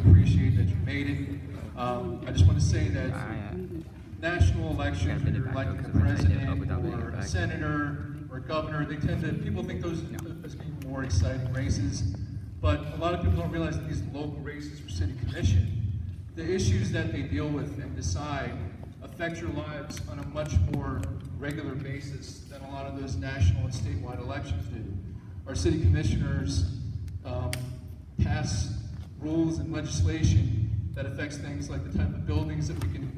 appreciate that you made it. I just want to say that national elections, when you're electing a president or a senator or a governor, people think those as being more exciting races, but a lot of people don't realize that these local races for city commission, the issues that they deal with and decide affect your lives on a much more regular basis than a lot of those national and statewide elections do. Our city commissioners pass rules and legislation that affects things like the type of buildings that we can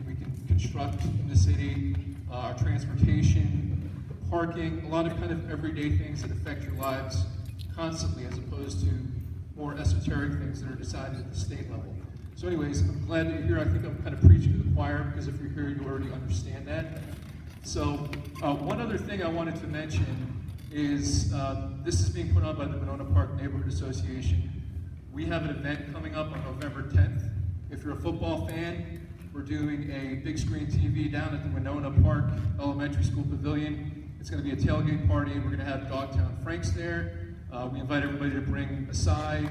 construct in the city, our transportation, parking, a lot of kind of everyday things that affect your lives constantly, as opposed to more esoteric things that are decided at the state level. So anyways, I'm glad that you're here. I think I'm kind of preaching to the choir, because if you're here, you already understand that. So one other thing I wanted to mention is this is being put on by the Winnona Park Neighborhood Association. We have an event coming up on November 10th. If you're a football fan, we're doing a big screen TV down at the Winnona Park Elementary School Pavilion. It's going to be a tailgate party. We're going to have Dogtown Franks there. We invite everybody to bring a side.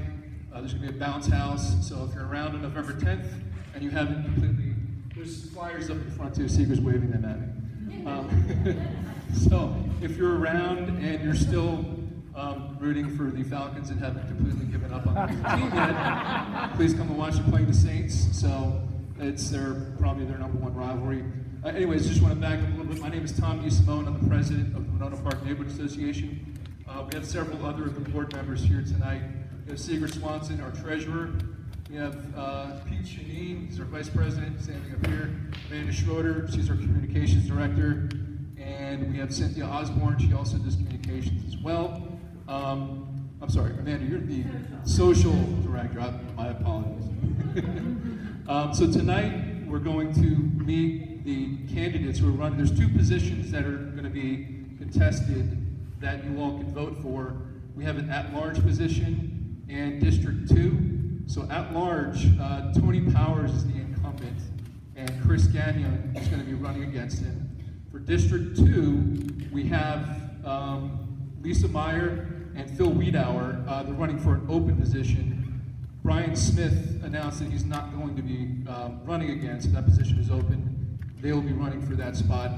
There's going to be a bounce house. So if you're around on November 10th and you haven't completely, there's flyers up in front too, Seeger's waving them at me. So if you're around and you're still rooting for the Falcons and haven't completely given up on the team yet, please come and watch them playing the Saints. So it's probably their #1 rivalry. Anyways, just want to back up a little bit. My name is Tom DeSimone. I'm the president of the Winnona Park Neighborhood Association. We have several other of the board members here tonight. We have Seeger Swanson, our treasurer. We have Pete Shaneen, he's our vice president, standing up here. Amanda Schroeder, she's our communications director. And we have Cynthia Osborn, she also does communications as well. I'm sorry, Amanda, you're the social director. My apologies. So tonight, we're going to meet the candidates who are running. There's 2 positions that are going to be contested that you all can vote for. We have an at-large position and District 2. So at-large, Tony Powers is the incumbent, and Chris Gagnon is going to be running against him. For District 2, we have Lesa Meyer and Phil Wiedower. They're running for an open position. Brian Smith announced that he's not going to be running again, so that position is open. They will be running for that spot.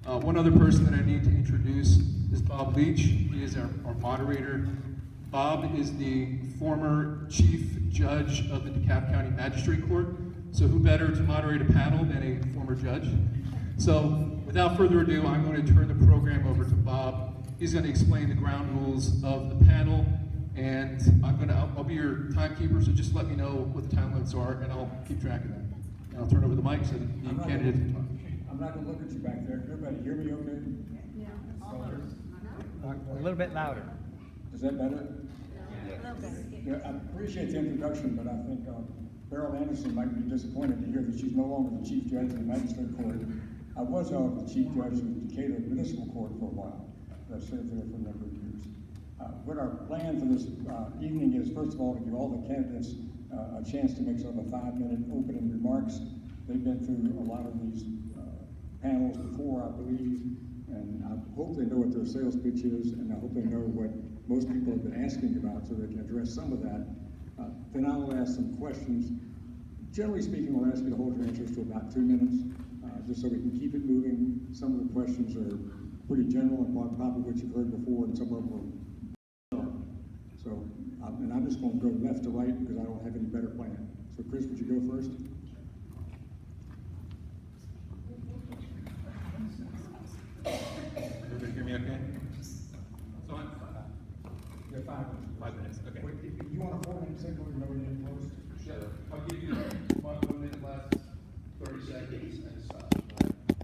One other person that I need to introduce is Bob Leach. He is our moderator. Bob is the former chief judge of the DeKalb County Magistrate Court. So who better to moderate a panel than a former judge? So without further ado, I'm going to turn the program over to Bob. He's going to explain the ground rules of the panel, and I'll be your timekeeper, so just let me know what the time limits are, and I'll keep track of them. And I'll turn over the mic so that the candidates can talk. I'm not going to look at you back there. Everybody hear me okay? Yeah, almost. A little bit louder. Is that better? Yeah. Yeah, I appreciate the introduction, but I think Beryl Anderson might be disappointed to hear that she's no longer the chief judge of the magistrate court. I was the chief judge of the Decatur Municipal Court for a while. I served there for a number of years. What our plan for this evening is, first of all, to give all the candidates a chance to make sort of a 5-minute opening remarks. They've been through a lot of these panels before, I believe, and I hope they know what their sales pitch is, and I hope they know what most people have been asking about so they can address some of that. Then I will ask some questions. Generally speaking, we'll ask you to hold your answers to about 2 minutes, just so we can keep it moving. Some of the questions are pretty general and probably what you've heard before, and some of them are. So, and I'm just going to go left to right because I don't have any better plan. So Chris, would you go first? Everybody hear me okay? So I'm You have 5 minutes. 5 minutes, okay. Wait, if you want a 4-minute signal, you know we need to close. Sure. I'll give you 1 minute last 30 seconds and stop.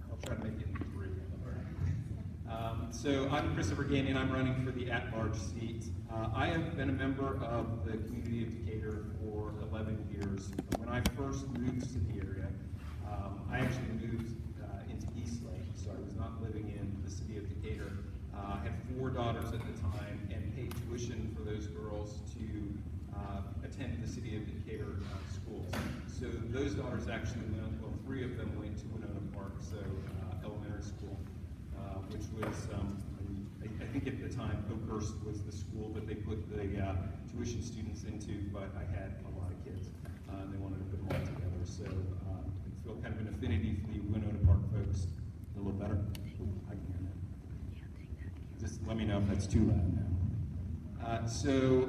I'll try to make it 3. So I'm Christopher Gagnon. I'm running for the at-large seat. I have been a member of the community of Decatur for 11 years. When I first moved to the area, I actually moved into Eastlake, so I was not living in the city of Decatur. I had 4 daughters at the time and paid tuition for those girls to attend the city of Decatur schools. So those daughters actually went, well, 3 of them went to Winnona Park, so elementary school, which was, I think at the time, Oakhurst was the school that they put the tuition students into, but I had a lot of kids. Coast. A little better? I can hear that. Just let me know if that's too loud now. So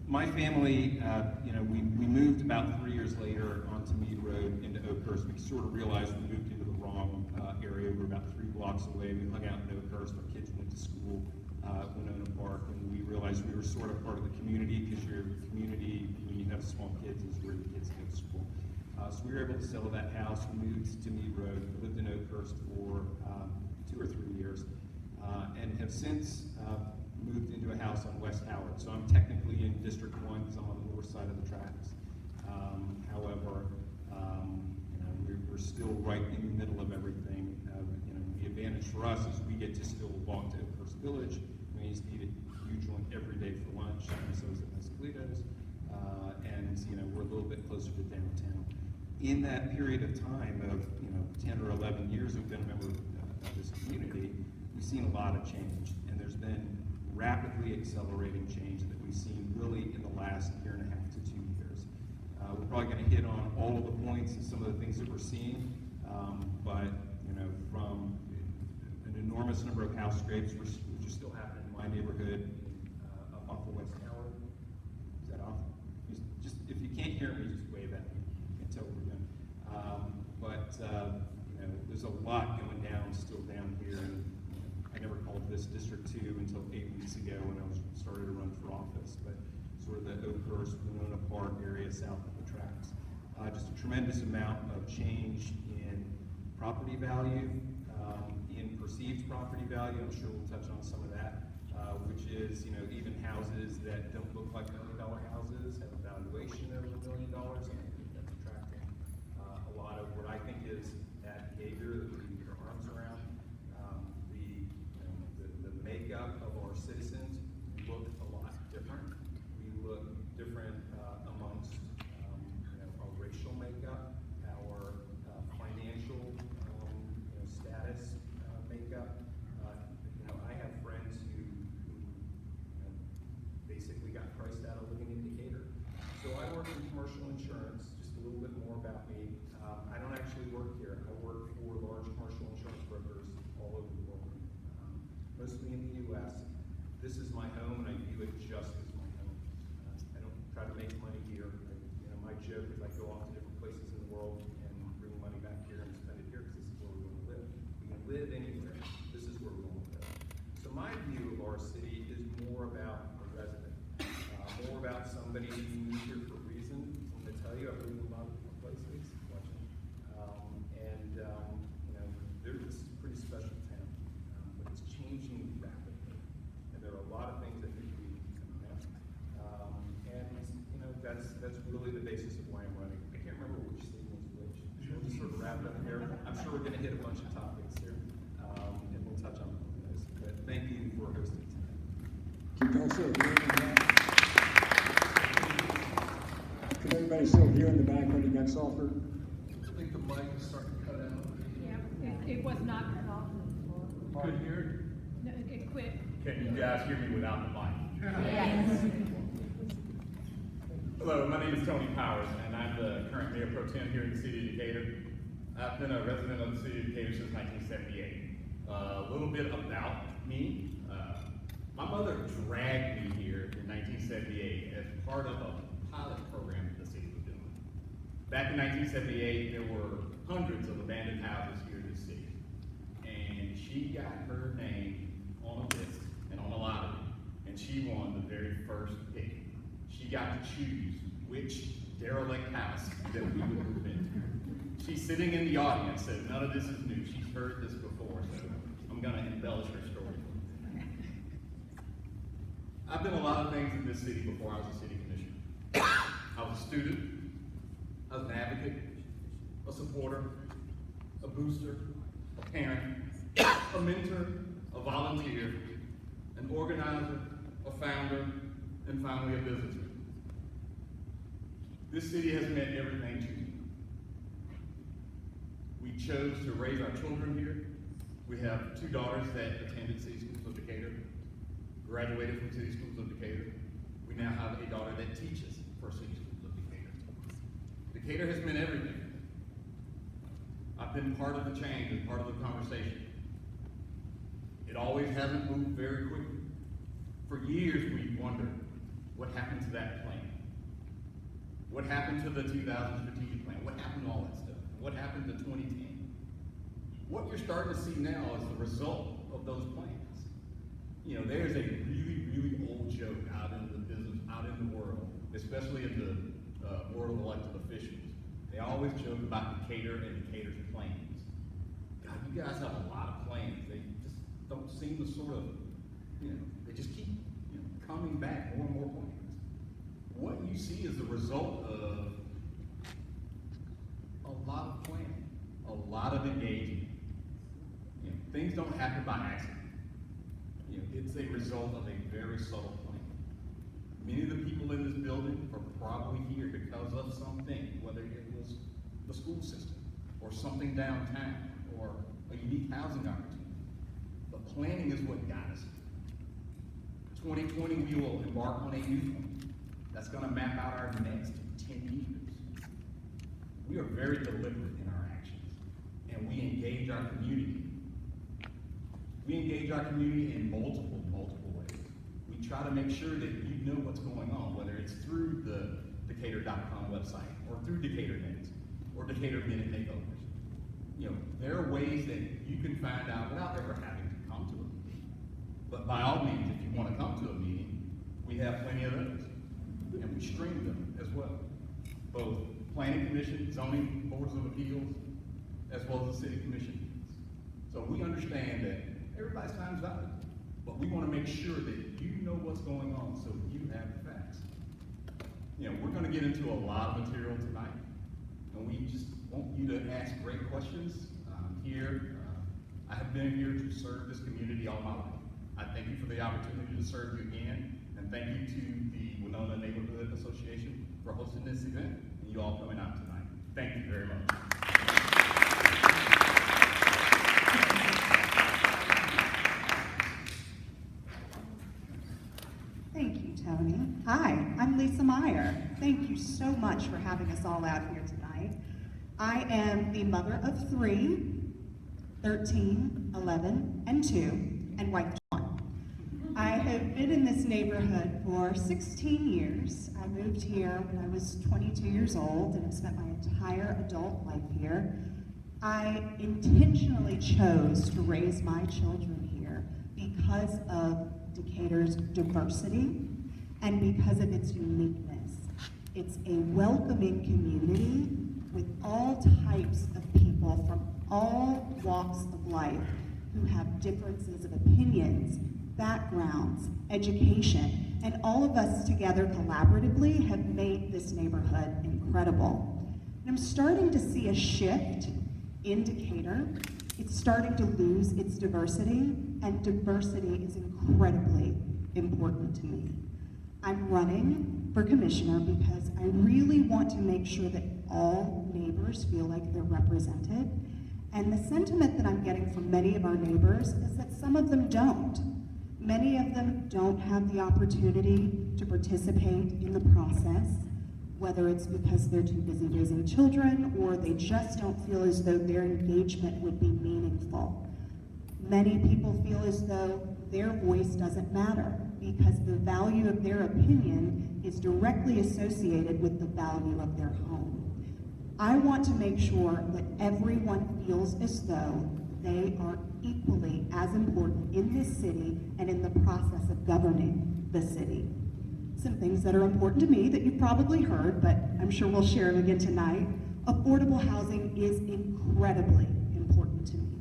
my family, we moved about 3 years later onto Mead Road into Oakhurst. We sort of realized we moved into the wrong area. We were about 3 blocks away. We hung out in Oakhurst. Our kids went to school, Winnona Park, and we realized we were sort of part of the community, because your community, when you have small kids, is where the kids go to school. So we were able to sell that house. We moved to Mead Road, lived in Oakhurst for 2 or 3 years, and have since moved into a house on West Howard. So I'm technically in District 1 because I'm on the north side of the tracks. However, we're still right in the middle of everything. The advantage for us is we get to still walk to Oakhurst Village. We used to eat a huge one every day for lunch, and so is at Mescalitos. And we're a little bit closer to downtown. In that period of time of 10 or 11 years we've been a member of this community, we've seen a lot of change, and there's been rapidly accelerating change that we've seen really in the last 1.5 to 2 years. We're probably going to hit on all of the points and some of the things that we're seeing, but from an enormous number of house scrapes, which are still happening in my neighborhood, up off of West Howard. Is that off? Just if you can't hear me, just wave at me until we're done. There's a lot going down still down here, and I never called this District 2 until 8 weeks ago when I started to run for office, but sort of the Oakhurst, Winnona Park area south of the tracks. Just a tremendous amount of change in property value, in perceived property value. I'm sure we'll touch on some of that, which is, even houses that don't look like $1 million houses have a valuation of $1 million, and I think that's attracting a lot of what I think is that behavior that we can get our arms around. The makeup of our citizens look a lot different. We look different amongst our racial makeup, our financial status makeup. I have friends who basically got priced out of living in Decatur. So I work in commercial insurance. Just a little bit more about me. I don't actually work here. I work for large commercial insurance brokers all over the world, mostly in the U.S. This is my home, and I view it just as my home. I don't try to make money here. My joke is I go off to different places in the world and bring money back here and spend it here because this is where we want to live. We can live anywhere. This is where we want to live. So my view of our city is more about a resident, more about somebody who moved here for a reason. I'm going to tell you, I've lived in a lot of different places, watching, this is a pretty special town, but it's changing rapidly, and there are a lot of things that need to be coming out. That's really the basis of why I'm running. I can't remember which city was which. We'll just sort of wrap it up here. I'm sure we're going to hit a bunch of topics here, and we'll touch on those. But thank you for hosting tonight. Keep going, sir. Can everybody still hear in the back when it gets softer? I think the mic is starting to cut out. Yeah, it was not cut off before. Couldn't hear No, it quit. Can you guys hear me without the mic? Yes. Hello, my name is Tony Powers, and I'm the current mayor pro tem here in the city of Decatur. I've been a resident of the city of Decatur since 1978. A little bit about me. My mother dragged me here in 1978 as part of a pilot program that the city was doing. Back in 1978, there were hundreds of abandoned houses here in the city, and she got her name on a list and on a lottery, and she won the very first pick. She got to choose which derelict house that we would move into. She's sitting in the audience, so none of this is new. She's heard this before, so I'm going to embellish her story. I've done a lot of things in this city before I was a city commissioner. I was a student, I was an advocate, a supporter, a booster, a parent, a mentor, a volunteer, an organizer, a founder, and finally a businessman. This city has meant everything to me. We chose to raise our children here. We have 2 daughters that attended City Schools of Decatur, graduated from City Schools of Decatur. We now have a daughter that teaches for City Schools of Decatur. Decatur has meant everything. I've been part of the change and part of the conversation. It always hasn't moved very quickly. For years, we've wondered what happened to that plan. What happened to the 2000 strategic plan? What happened to all that stuff? What happened to 2010? What you're starting to see now is the result of those plans. You know, there's a really, really old joke out in the business, out in the world, especially in the world of elected officials. They always joke about Decatur and Decatur's plans. God, you guys have a lot of plans. They just don't seem to sort of, you know, they just keep, you know, coming back more and more plans. What you see is the result of a lot of planning, a lot of engagement. You know, things don't happen by accident. You know, it's a result of a very subtle plan. Many of the people in this building are probably here because of something, whether it was the school system or something downtown or a unique housing opportunity. But planning is what got us here. 2020, we will embark on a new plan that's going to map out our next 10 years. We are very deliberate in our actions, and we engage our community. We engage our community in multiple ways. We try to make sure that you know what's going on, whether it's through the Decatur.com website, or through Decatur News, or Decatur Minute Makeovers. You know, there are ways that you can find out without ever having to come to a meeting. But by all means, if you want to come to a meeting, we have plenty of those. And we stream them as well. Both planning commission, zoning boards of appeals, as well as the city commission meetings. So we understand that everybody's time is valuable, but we want to make sure that you know what's going on so you have the facts. You know, we're going to get into a lot of material tonight, and we just want you to ask great questions. I have been here to serve this community all my life. I thank you for the opportunity to serve you again, and thank you to the Winnona Neighborhood Association for hosting this event, and you all coming out tonight. Thank you very much. Thank you, Tony. Hi, I'm Lesa Meyer. Thank you so much for having us all out here tonight. I am the mother of 3, 13, 11, and 2, and wife to 1. I have been in this neighborhood for 16 years. I moved here when I was 22 years old and have spent my entire adult life here. I intentionally chose to raise my children here because of Decatur's diversity and because of its uniqueness. It's a welcoming community with all types of people from all walks of life who have differences of opinions, backgrounds, education, and all of us together collaboratively have made this neighborhood incredible. And I'm starting to see a shift in Decatur. It's starting to lose its diversity, and diversity is incredibly important to me. I'm running for commissioner because I really want to make sure that all neighbors feel like they're represented. And the sentiment that I'm getting from many of our neighbors is that some of them don't. Many of them don't have the opportunity to participate in the process, whether it's because they're too busy raising children or they just don't feel as though their engagement would be meaningful. Many people feel as though their voice doesn't matter because the value of their opinion is directly associated with the value of their home. I want to make sure that everyone feels as though they are equally as important in this city and in the process of governing the city. Some things that are important to me that you've probably heard, but I'm sure we'll share them again tonight. Affordable housing is incredibly important to me.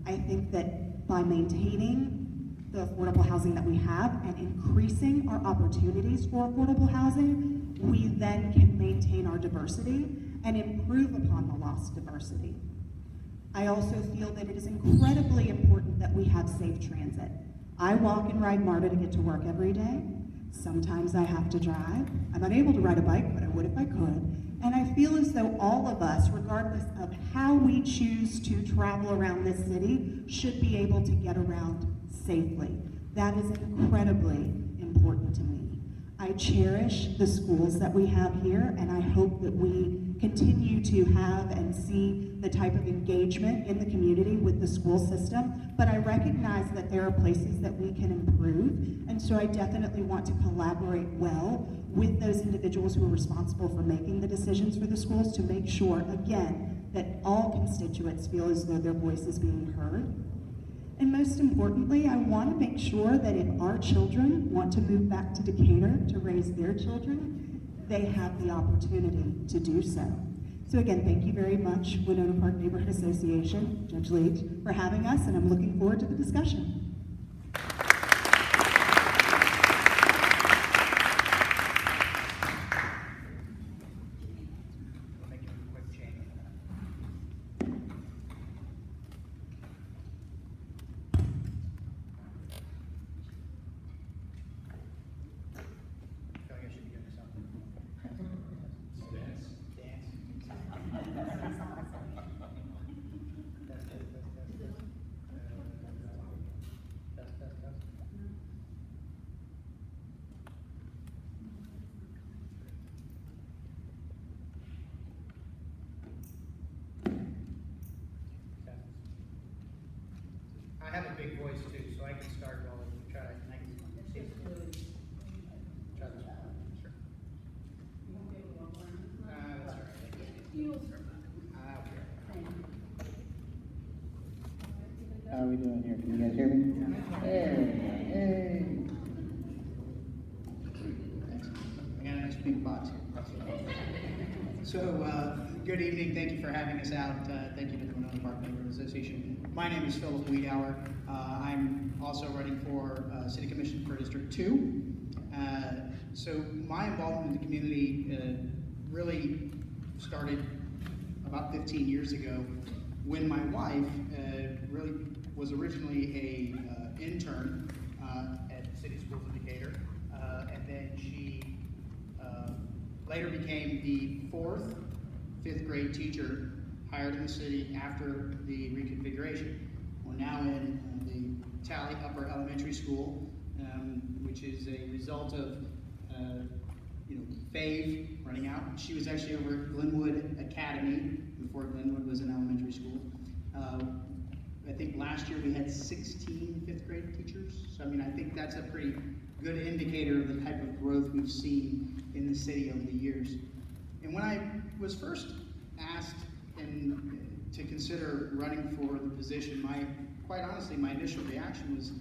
I think that by maintaining the affordable housing that we have and increasing our opportunities for affordable housing, we then can maintain our diversity and improve upon the lost diversity. I also feel that it is incredibly important that we have safe transit. I walk and ride MARTA to get to work every day. Sometimes I have to drive. I'm unable to ride a bike, but I would if I could. And I feel as though all of us, regardless of how we choose to travel around this city, should be able to get around safely. That is incredibly important to me. I cherish the schools that we have here, and I hope that we can continue to have and see the type of engagement in the community with the school system, but I recognize that there are places that we can improve, and so I definitely want to collaborate well with those individuals who are responsible for making the decisions for the schools to make sure, again, that all constituents feel as though their voice is being heard. And most importantly, I want to make sure that if our children want to move back to Decatur to raise their children, they have the opportunity to do so. So again, thank you very much, Winnona Park Neighborhood Association, Judge Leach, for having us, and I'm looking forward to the discussion. We'll make a quick change. I feel like I should be doing something. Dance. I have a big voice too, so I can start while we try to. I can see. Try this one. Sure. That's all right. Okay. How are we doing here? Can you guys hear me? Hey. I got a nice big box here. So, good evening. Thank you for having us out. Thank you to the Winnona Park Neighborhood Association. My name is Phillip Wiedower. I'm also running for City Commission for District 2. So my involvement in the community really started about 15 years ago when my wife really was originally a intern at City Schools of Decatur, and then she later became the 4th, 5th grade teacher hired in the city after the reconfiguration. We're now in the Tally Upper Elementary School, which is a result of Fave running out. She was actually over at Glenwood Academy before Glenwood was an elementary school. I think last year we had 16 5th grade teachers. So I mean, I think that's a pretty good indicator of the type of growth we've seen in the city over the years. And when I was first asked to consider running for the position, quite honestly, my initial reaction was,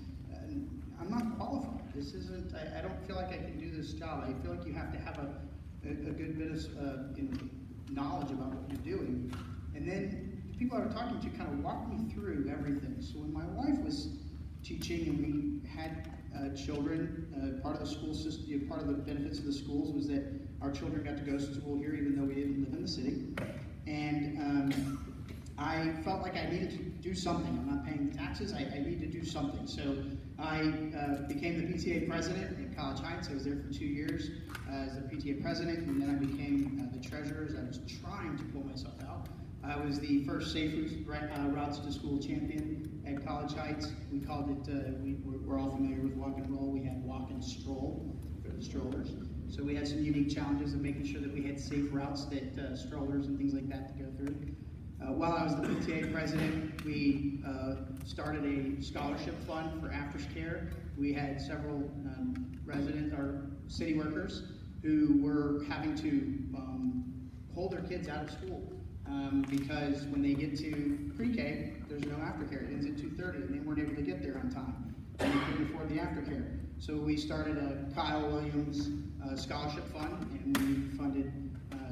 I'm not qualified. This isn't, I don't feel like I can do this job. I feel like you have to have a good bit of knowledge about what you're doing. And then the people I was talking to kind of walked me through everything. So when my wife was teaching and we had children, part of the school system, part of the benefits of the schools was that our children got to go to school here even though we didn't live in the city. And I felt like I needed to do something. I'm not paying the taxes, I need to do something. So I became the PTA president in College Heights. I was there for 2 years as the PTA president, and then I became the treasurer as I was trying to pull myself out. I was the first safe routes to school champion at College Heights. We called it, we're all familiar with walk and roll. We had walk and stroll for the strollers. So we had some unique challenges of making sure that we had safe routes that strollers and things like that to go through. While I was the PTA president, we started a scholarship fund for aftercare. We had several residents or city workers who were having to hold their kids out of school because when they get to pre-K, there's no aftercare. It ends at 2:30, and they weren't able to get there on time. And they couldn't afford the aftercare. So we started a Kyle Williams scholarship fund, and we funded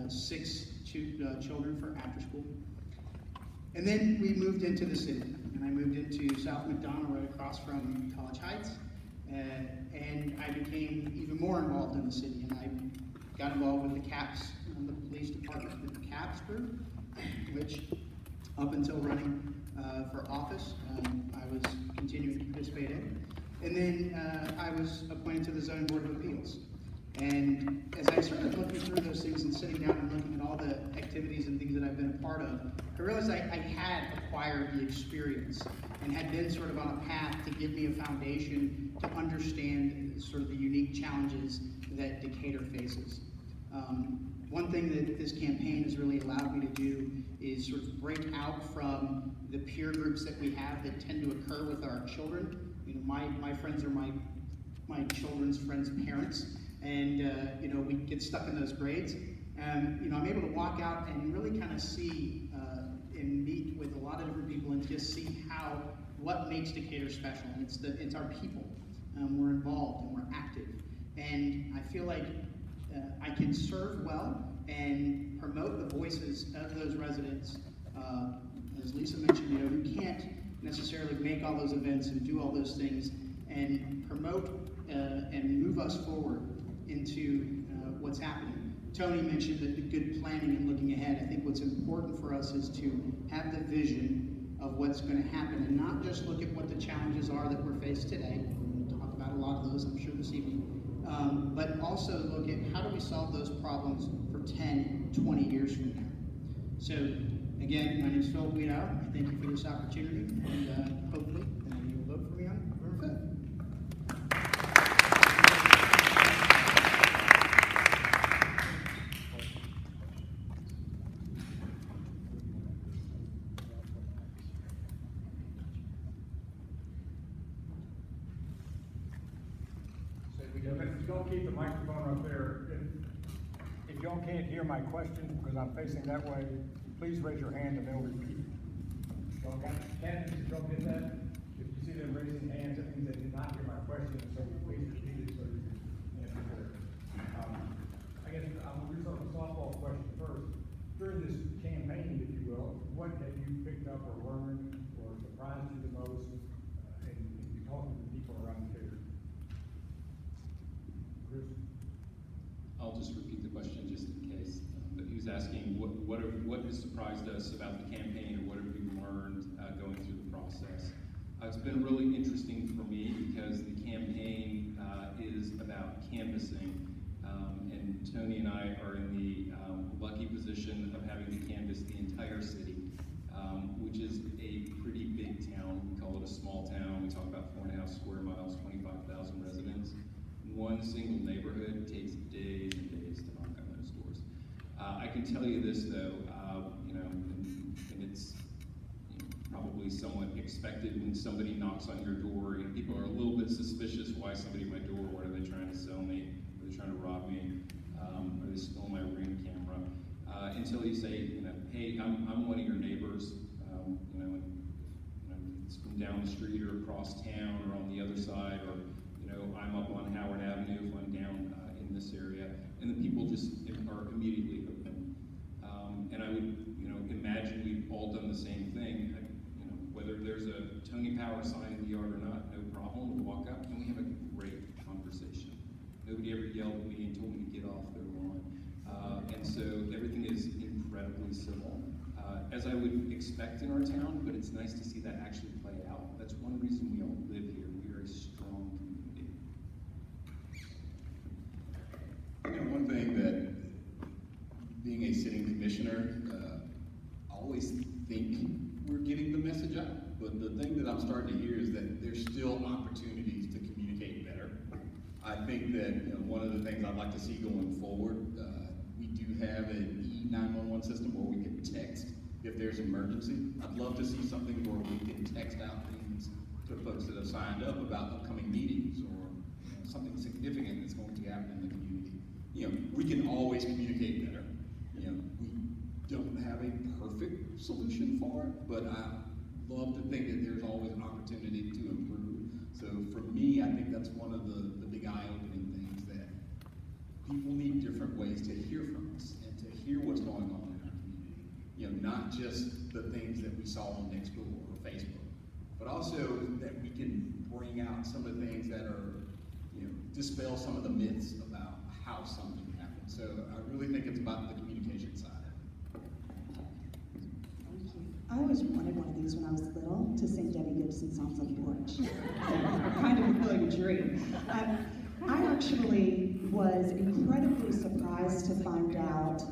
6 children for after school. And then we moved into the city, and I moved into South McDonough, right across from College Heights, and I became even more involved in the city, and I got involved with the CAPS, the police department, with the CAPS group, which up until running for office, I was continuing to participate in. And then I was appointed to the Zoning Board of Appeals. And as I started looking through those things and sitting down and looking at all the activities and things that I've been a part of, I realized I had acquired the experience and had been sort of on a path to give me a foundation to understand sort of the unique challenges that Decatur faces. One thing that this campaign has really allowed me to do is sort of break out from the peer groups that we have that tend to occur with our children. You know, my friends are my children's friends' parents, and you know, we get stuck in those grades. And you know, I'm able to walk out and really kind of see and meet with a lot of different people and just see what makes Decatur special. And it's our people. We're involved and we're active, and I feel like I can serve well and promote the voices of those residents. As Lesa mentioned, you know, who can't necessarily make all those events and do all those things, and promote and move us forward into what's happening. Tony mentioned the good planning and looking ahead. I think what's important for us is to have the vision of what's going to happen and not just look at what the challenges are that we're faced today. We'll talk about a lot of those, I'm sure, this evening. But also look at how do we solve those problems for 10, 20 years from now. So, again, my name is Phillip Wiedower. I thank you for this opportunity, and hopefully you will vote for me on November 5th. If y'all keep the microphone up there, if y'all can't hear my question because I'm facing that way, please raise your hand and they'll repeat. Y'all got candidates, if y'all get that? If you see them raising hands, that means they did not hear my question, so please repeat it so you can answer there. I guess I'm going to start with a softball question first. During this campaign, if you will, what have you picked up or learned or surprised you the most in talking to people around here? I'll just repeat the question just in case. But he was asking what has surprised us about the campaign, or what have we learned going through the process. It's been really interesting for me because the campaign is about canvassing, and Tony and I are in the lucky position of having to canvass the entire city, which is a pretty big town. We call it a small town. We talk about 4.5 square miles, 25,000 residents. One single neighborhood takes days and days to knock on those doors. I can tell you this though, you know, and it's probably somewhat expected when somebody knocks on your door. You know, people are a little bit suspicious. Why is somebody at my door? What are they trying to sell me? Are they trying to rob me? Are they stealing my Ring camera? Until you say, you know, hey, I'm one of your neighbors. You know, it's from down the street or across town or on the other side, or I'm up on Howard Avenue if I'm down in this area, and the people just are immediately open. And I would, imagine we've all done the same thing. Whether there's a Tony Power sign in the yard or not, no problem. We'll walk up and we have a great conversation. Nobody ever yelled at me and told me to get off their lawn. And so everything is incredibly civil, as I would expect in our town. But it's nice to see that actually play out. That's one reason we all live here. We are a strong community. One thing that, being a sitting commissioner, I always think we're getting the message out, but the thing that I'm starting to hear is that there's still opportunities to communicate better. I think that one of the things I'd like to see going forward, we do have an E911 system where we can text if there's emergency. I'd love to see something where we can text out things to folks that have signed up about upcoming meetings or something significant that's going to happen in the community. We can always communicate better. We don't have a perfect solution for it, but I love to think that there's always an opportunity to improve. So for me, I think that's one of the big eye-opening things, that people need different ways to hear from us and to hear what's going on in our community. Not just the things that we saw on Nextdoor or Facebook, but also that we can bring out some of the things that are, dispel some of the myths about how something happens. So I really think it's about the communication side. Thank you. I always wanted one of these when I was little, to sing Debbie Gibson songs on the porch. Kind of fulfilling a dream. I actually was incredibly surprised to find out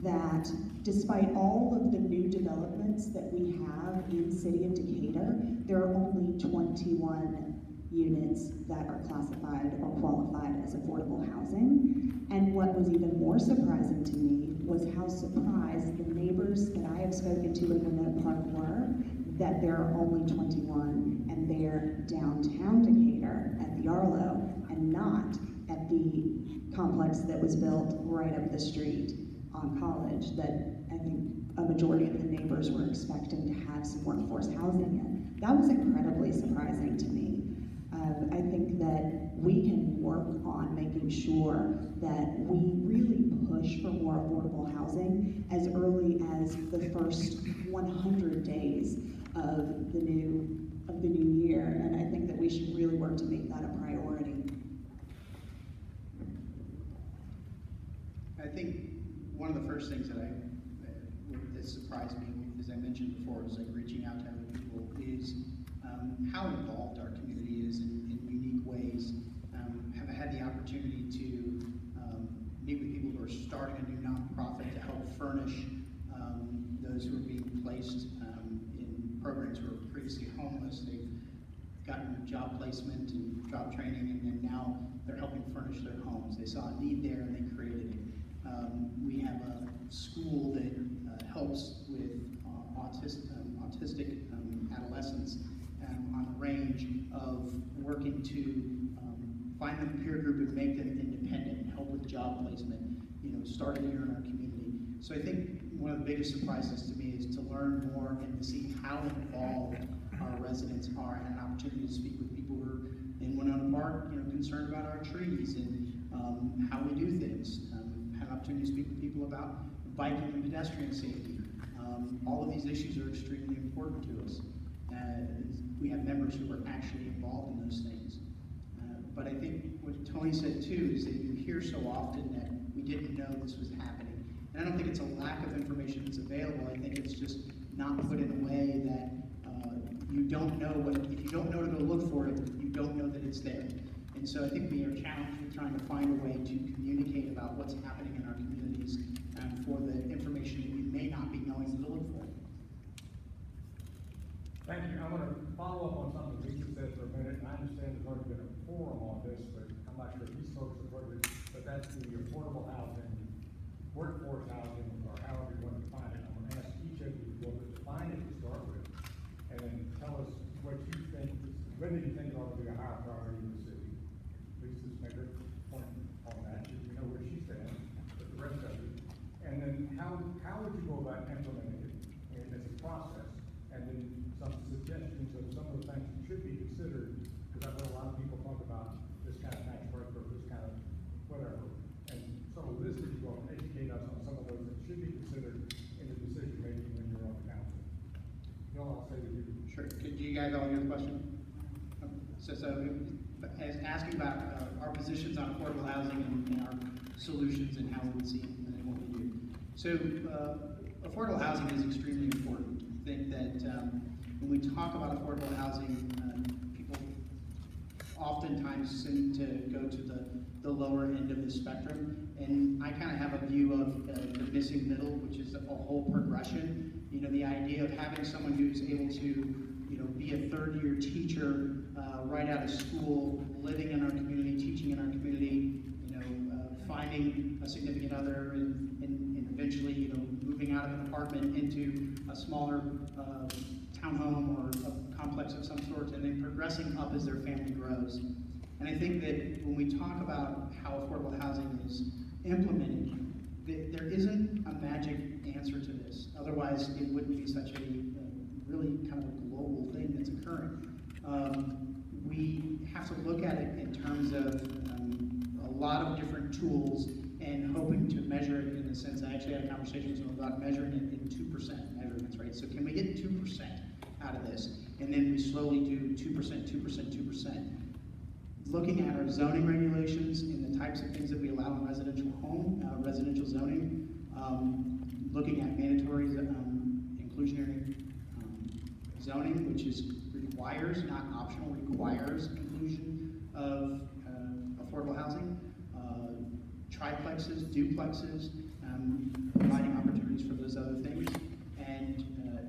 that despite all of the new developments that we have in the city of Decatur, there are only 21 units that are classified or qualified as affordable housing. And what was even more surprising to me was how surprised have spoken to in Winnona Park were that there are only 21, and they're downtown Decatur at the Arlo, and not at the complex that was built right up the street on College, that I think a majority of the neighbors were expecting to have some workforce housing in. That was incredibly surprising to me. I think that we can work on making sure that we really push for more affordable housing as early as the first 100 days of the new year, and I think that we should really work to make that a priority. I think one of the first things that surprised me, as I mentioned before, is like reaching out to other people, is how involved our community is in unique ways. Have had the opportunity to meet with people who are starting a new nonprofit to help furnish those who are being placed in programs who are previously homeless. They've gotten job placement and job training, and then now they're helping furnish their homes. They saw a need there and they created it. We have a school that helps with autistic adolescents on a range of working to find them a peer group and make them independent, help with job placement, started here in our community. So I think one of the biggest surprises to me is to learn more and to see how involved our residents are. I had an opportunity to speak with people who are in Winnona Park, concerned about our trees and how we do things. Had an opportunity to speak with people about biking and pedestrian safety. All of these issues are extremely important to us. We have members who are actually involved in those things. But I think what Tony said too is that you hear so often that we didn't know this was happening. And I don't think it's a lack of information that's available. I think it's just not put in a way that you don't know if you don't know to go look for it, you don't know that it's there. And so I think we are challenged with trying to find a way to communicate about what's happening in our communities for the information that you may not be knowing to look for. Thank you. I want to follow up on something Lisa said for a minute. And I understand there's already been a forum on this, but I'm not sure if these folks have heard it. But that's the affordable housing, workforce housing, or however you want to define it. I'm going to ask each of you to define it to start with, and then tell us what you think, whether you think it ought to be a higher priority in the city. Lisa's made her point on that. You know where she stands, but the rest of it. And then how would you go about implementing it as a process? And then some suggestions of some of the things that should be considered, because I've heard a lot of people talk about this kind of tax break or this kind of whatever. And so this is going to educate us on some of those that should be considered in the decision making when you're on the council. Y'all, I'll say to you. Sure. Do you guys all hear the question? So as asking about our positions on affordable housing and our solutions and how we would see and what we do. So affordable housing is extremely important. I think that when we talk about affordable housing, people oftentimes seem to go to the lower end of the spectrum, and I kind of have a view of the missing middle, which is a whole progression. The idea of having someone who's able to, be a third-year teacher right out of school, living in our community, teaching in our community, finding a significant other, and eventually, moving out of an apartment into a smaller townhome or a complex of some sort, and then progressing up as their family grows. And I think that when we talk about how affordable housing is implemented, there isn't a magic answer to this. Otherwise, it wouldn't be such a really kind of a global thing that's occurring. We have to look at it in terms of a lot of different tools and hoping to measure it in the sense. I actually had a conversation with someone about measuring it in 2% measurements, right? So can we get 2% out of this? And then we slowly do 2%, 2%, 2%. Looking at our zoning regulations and the types of things that we allow in residential zoning, looking at mandatory inclusionary zoning, which requires, not optional, requires inclusion of affordable housing, triplexes, duplexes, providing opportunities for those other things. And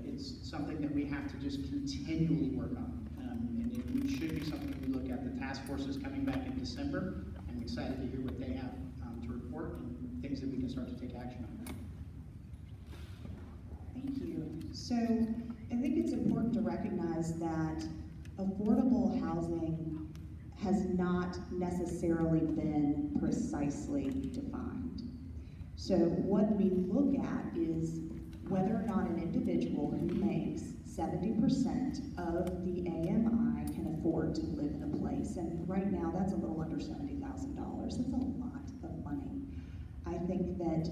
it's something that we have to just continually work on. And it should be something we look at. The task force is coming back in December. I'm excited to hear what they have to report and things that we can start to take action on. Thank you. So I think it's important to recognize that affordable housing has not necessarily been precisely defined. So what we look at is whether or not an individual who makes 70% of the AMI can afford to live in a place. And right now, that's a little under $70,000. That's a lot of money. I think that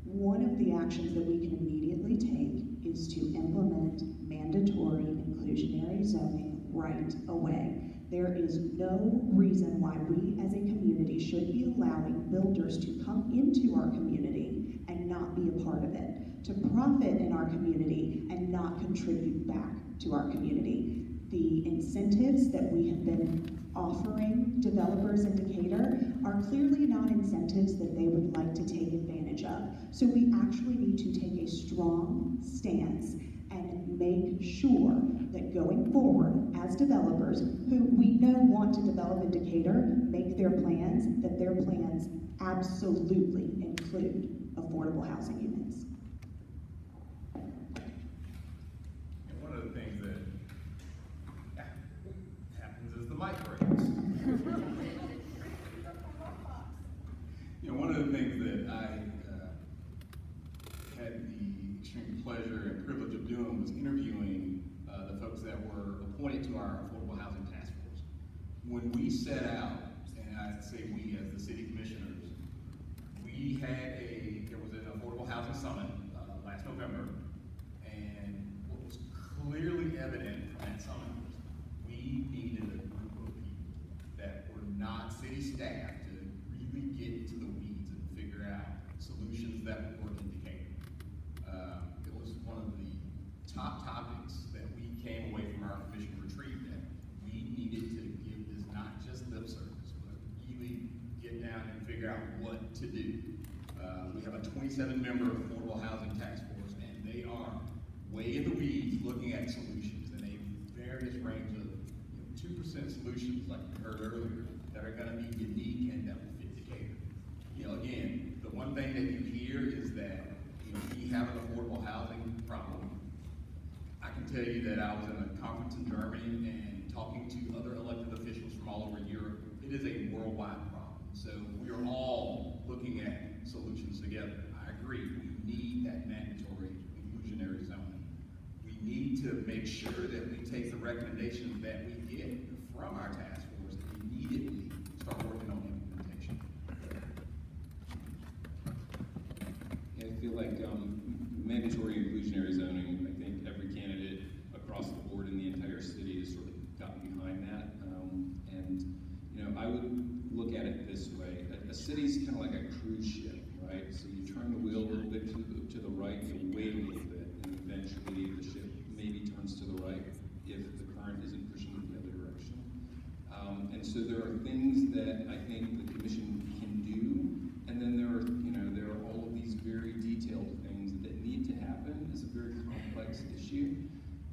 one of the actions that we can immediately take is to implement mandatory inclusionary zoning right away. There is no reason why we as a community should be allowing builders to come into our community and not be a part of it, to profit in our community and not contribute back to our community. The incentives that we have been offering developers in Decatur are clearly not incentives that they would like to take advantage of. So we actually need to take a strong stance and make sure that going forward, as developers who we know want to develop in Decatur, make their plans, that their plans absolutely include affordable housing units. And one of the things that happens is the mic breaks. You know, one of the things that I had the extreme pleasure and privilege of doing was interviewing the folks that were appointed to our Affordable Housing Task Force. When we set out, and I say we as the city commissioners, there was an Affordable Housing Summit last November, and what was clearly evident from that summit was we needed a group of people that were not city staff to really get into the weeds and figure out solutions that would work in Decatur. It was one of the top topics that we came away from our commission retreat that we needed to give this not just lip service, but really get down and figure out what to do. We have a 27-member affordable housing task force, and they are way in the weeds looking at solutions in a various range of 2% solutions, like you heard earlier, that are going to be unique and that will fit Decatur. Again, the one thing that you hear is that we have an affordable housing problem. I can tell you that I was in a conference in Germany and talking to other elected officials from all over Europe. It is a worldwide problem. So we are all looking at solutions together. I agree, we need that mandatory inclusionary zoning. We need to make sure that we take the recommendations that we get from our task force and immediately start working on implementation. I feel like mandatory inclusionary zoning, I think every candidate across the board in the entire city has sort of gotten behind that. I would look at it this way. A city's kind of like a cruise ship, right? So you turn the wheel a little bit to the right, you wait a little bit, and eventually the ship maybe turns to the right if the current isn't pushing in the other direction. And so there are things that I think the commission can do, and then there are all of these very detailed things that need to happen. It's a very complex issue.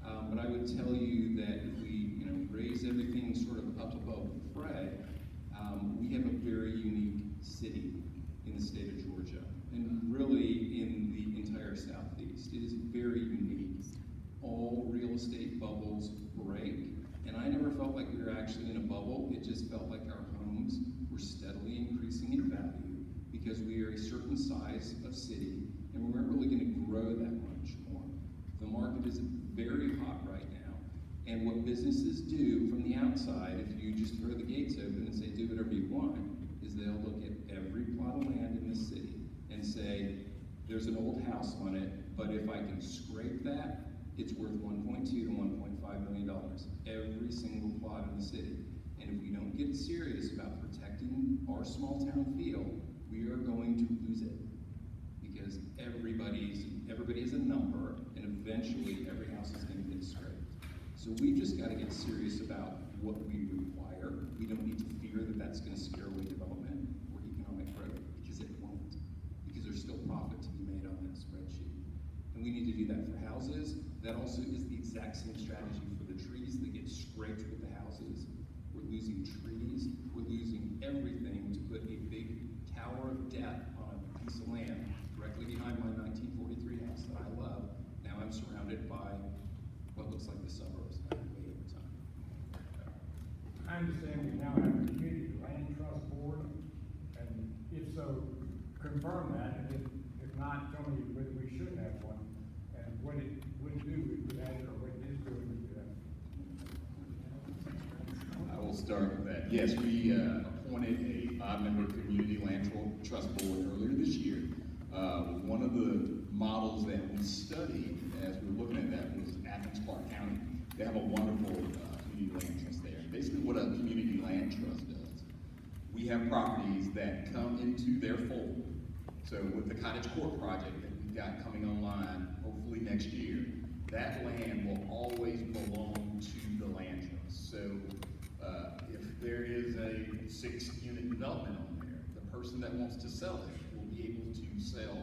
But I would tell you that if we raise everything sort of up above the fray, we have a very unique city in the state of Georgia, and really in the entire Southeast. It is very unique. All real estate bubbles break, and I never felt like we were actually in a bubble. It just felt like our homes were steadily increasing in value because we are a certain size of city, and we weren't really going to grow that much more. The market is very hot right now, and what businesses do from the outside, if you just throw the gates open and say do whatever you want, is they'll look at every plot of land in the city and say, there's an old house on it, but if I can scrape that, it's worth $1.2 to $1.5 million. Every single plot in the city. And if we don't get serious about protecting our small town feel, we are going to lose it. Because everybody is a number, and eventually every house is going to get scraped. So we've just got to get serious about what we require. We don't need to fear that that's going to scare away development or economic growth, because it won't. Because there's still profit to be made on that spreadsheet. And we need to do that for houses. That also is the exact same strategy for the trees that get scraped with the houses. We're losing trees. We're losing everything to put a big tower of debt on a piece of land directly behind my 1943 house that I love. Now I'm surrounded looks like the suburbs way over time. I understand we now have a community land trust board, and if so, confirm that, and if not, tell me whether we should have one, and what it would do, we could add it, or what it is doing, we could add it. I will start with that. Yes, we appointed a 5-member community land trust board earlier this year. One of the models that we studied as we were looking at that was Athens Clark County. They have a wonderful community land trust there. Basically what a community land trust does, we have properties that come into their fold. So with the Cottage Court project that we've got coming online, hopefully next year, that land will always belong to the land trust. So if there is a 6-unit development on there, the person that wants to sell it will be able to sell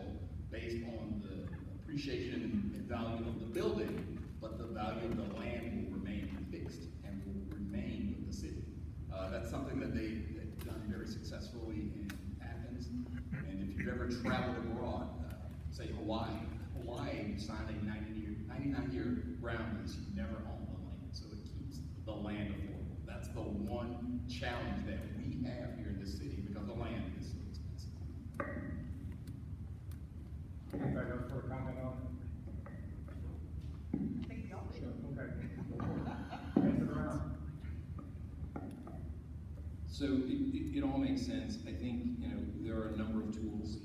based on the appreciation and value of the building, but the value of the land will remain fixed and will remain with the city. That's something that they've done very successfully in Athens. And if you've ever traveled abroad, say Hawaii signed a 99-year ground lease. You never own the land, so it keeps the land affordable. That's the one challenge that we have here in this city because the land is so expensive. Anybody else for a comment on it? Sure. Okay. Pass it around. So it all makes sense. I think, there are a number of tools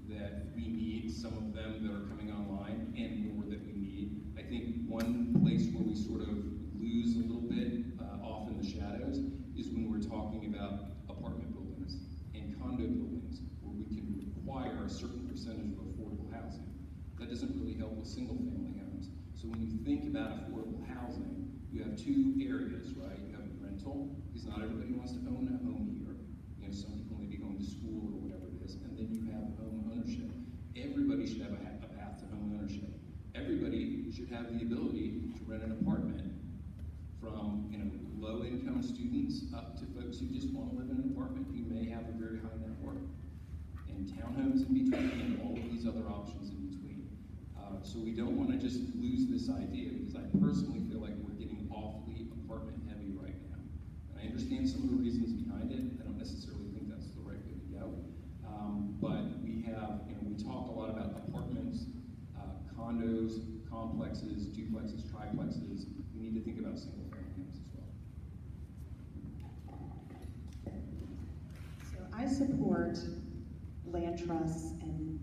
that we need, some of them that are coming online and more that we need. I think one place where we sort of lose a little bit off in the shadows is when we're talking about apartment buildings and condo buildings where we can require a certain percentage of affordable housing. That doesn't really help with single family homes. So when you think about affordable housing, you have two areas, right? You have rental, because not everybody wants to own a home here. Some people may be going to school or whatever it is, and then you have home ownership. Everybody should have a path to home ownership. Everybody should have the ability to rent an apartment from low-income students up to folks who just want to live in an apartment who may have a very high net worth, and townhomes in between, and all of these other options in between. So we don't want to just lose this idea, because I personally feel like we're getting awfully apartment heavy right now. And I understand some of the reasons behind it. I don't necessarily think that's the right way to go. But we have, we talk a lot about apartments, condos, complexes, duplexes, triplexes. We need to think about single family homes as well. So I support land trusts and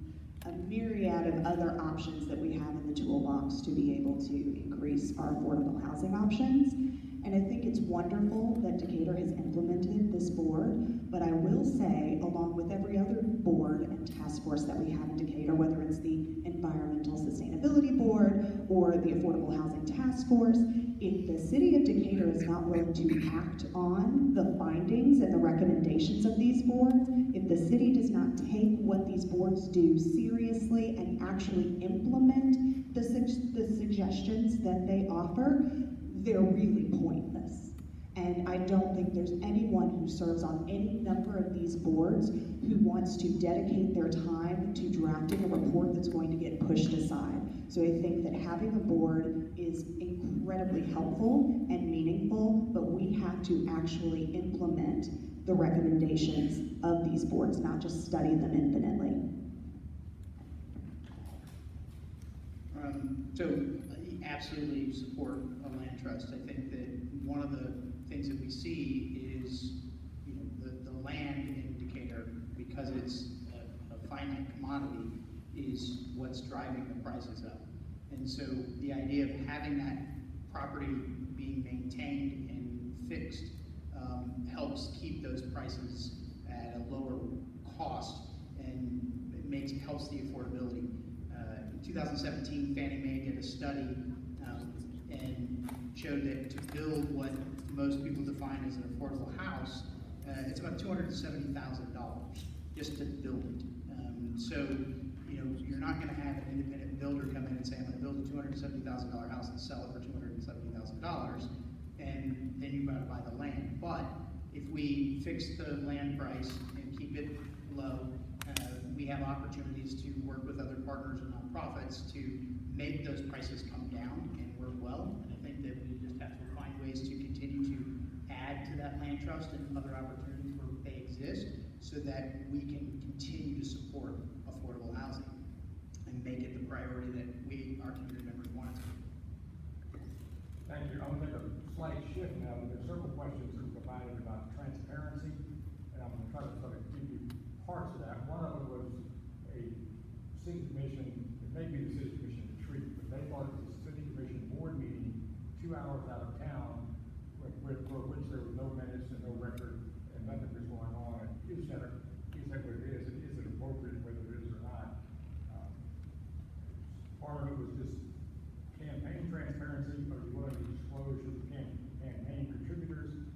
a myriad of other options that we have in the toolbox to be able to increase our affordable housing options. And I think it's wonderful that Decatur has implemented this board, but I will say, along with every other board and task force that we have in Decatur, whether it's the Environmental Sustainability Board or the Affordable Housing Task Force, if the city of Decatur is not willing to act on the findings and the recommendations of these boards, if the city does not take what these boards do seriously and actually implement the suggestions that they offer, they're really pointless. And I don't think there's anyone who serves on any number of these boards who wants to dedicate their time to drafting a report that's going to get pushed aside. So I think that having a board is incredibly helpful and meaningful, but we have to actually implement the recommendations of these boards, not just study them infinitely. So I absolutely support a land trust. I think that one of the things that we see is, the land in Decatur, because it's a finite commodity, is what's driving the prices up. And so the idea of having that property being maintained and fixed helps keep those prices at a lower cost, and it helps the affordability. In 2017, Fannie Mae did a study and showed that to build what most people define as an affordable house, it's about $270,000 just to build it. So, you're not going to have an independent builder come in and say, I'm going to build a $270,000 house and sell it for $270,000, and then you've got to buy the land. But if we fix the land price and keep it low, we have opportunities to work with other partners and nonprofits to make those prices come down, and work well. And I think that we just have to find ways to continue to add to that land trust and other opportunities where they exist so that we can continue to support affordable housing and make it the priority that our community members want it to be. Thank you. I'm gonna take a slight shift now. There's several questions that were provided about transparency, and I'm gonna try to sort of give you parts of that. One of them was a city commission, it may be the city commission retreat, but they thought it was a city commission board meeting 2 hours out of town, for which there was no minutes and no record, and nothing was going on. Is that what it is? And is it appropriate, whether it is or not? Part of it was just campaign transparency. Are you willing to disclose your campaign contributors,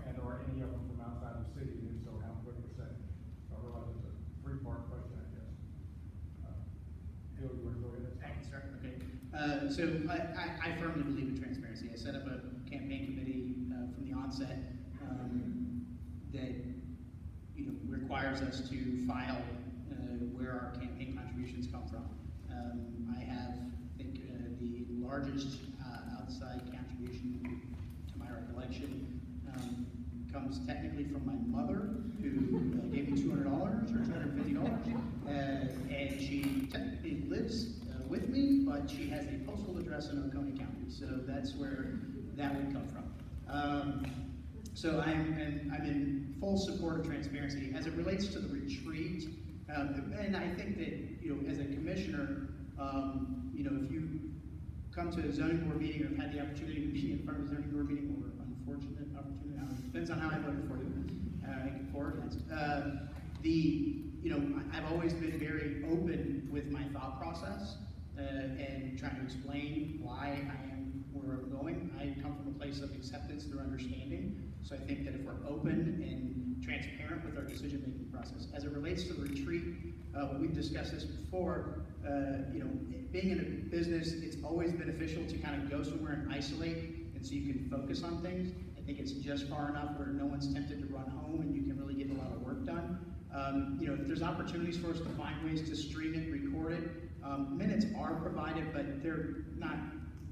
and or any of them from outside the city? And if so, how, what percentage? So I realize it's a three-part question, I guess. Bill, you want to go ahead? I can start, okay. So I firmly believe in transparency. I set up a campaign committee from the onset that requires us to file where our campaign contributions come from. I have, I think, the largest outside contribution, to my recollection, comes technically from my mother, who gave me $200 or $250, and she technically lives with me, but she has a postal address in Oconee County, so that's where that would come from. So I'm in full support of transparency as it relates to the retreat, and I think that as a commissioner, if you come to a zoning board meeting or have had the opportunity to be in front of a zoning board meeting, or unfortunate opportunity, depends on how I voted for you, for or against. I've always been very open with my thought process and trying to explain why I am where I'm going. I come from a place of acceptance through understanding. So I think that if we're open and transparent with our decision-making process, as it relates to the retreat, we've discussed this before. Being in a business, it's always beneficial to kind of go somewhere and isolate, and so you can focus on things. I think it's just far enough where no one's tempted to run home, and you can really get a lot of work done. If there's opportunities for us to find ways to stream it, record it, minutes are provided, but they're not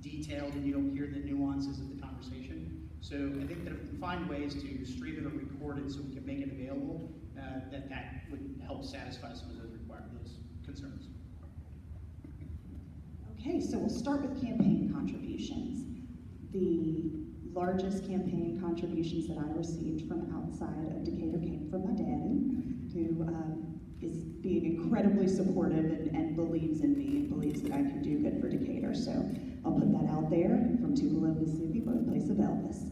detailed, and you don't hear the nuances of the conversation. So I think that if we can find ways to stream it or record it so we can make it available, that would help satisfy some of those concerns. Okay, so we'll start with campaign contributions. The largest campaign contributions that I received from outside of Decatur came from my daddy, who is being incredibly supportive and believes in me and believes that I can do good for Decatur. So I'll put that out there, from Tupelo, Mississippi, birthplace of Elvis.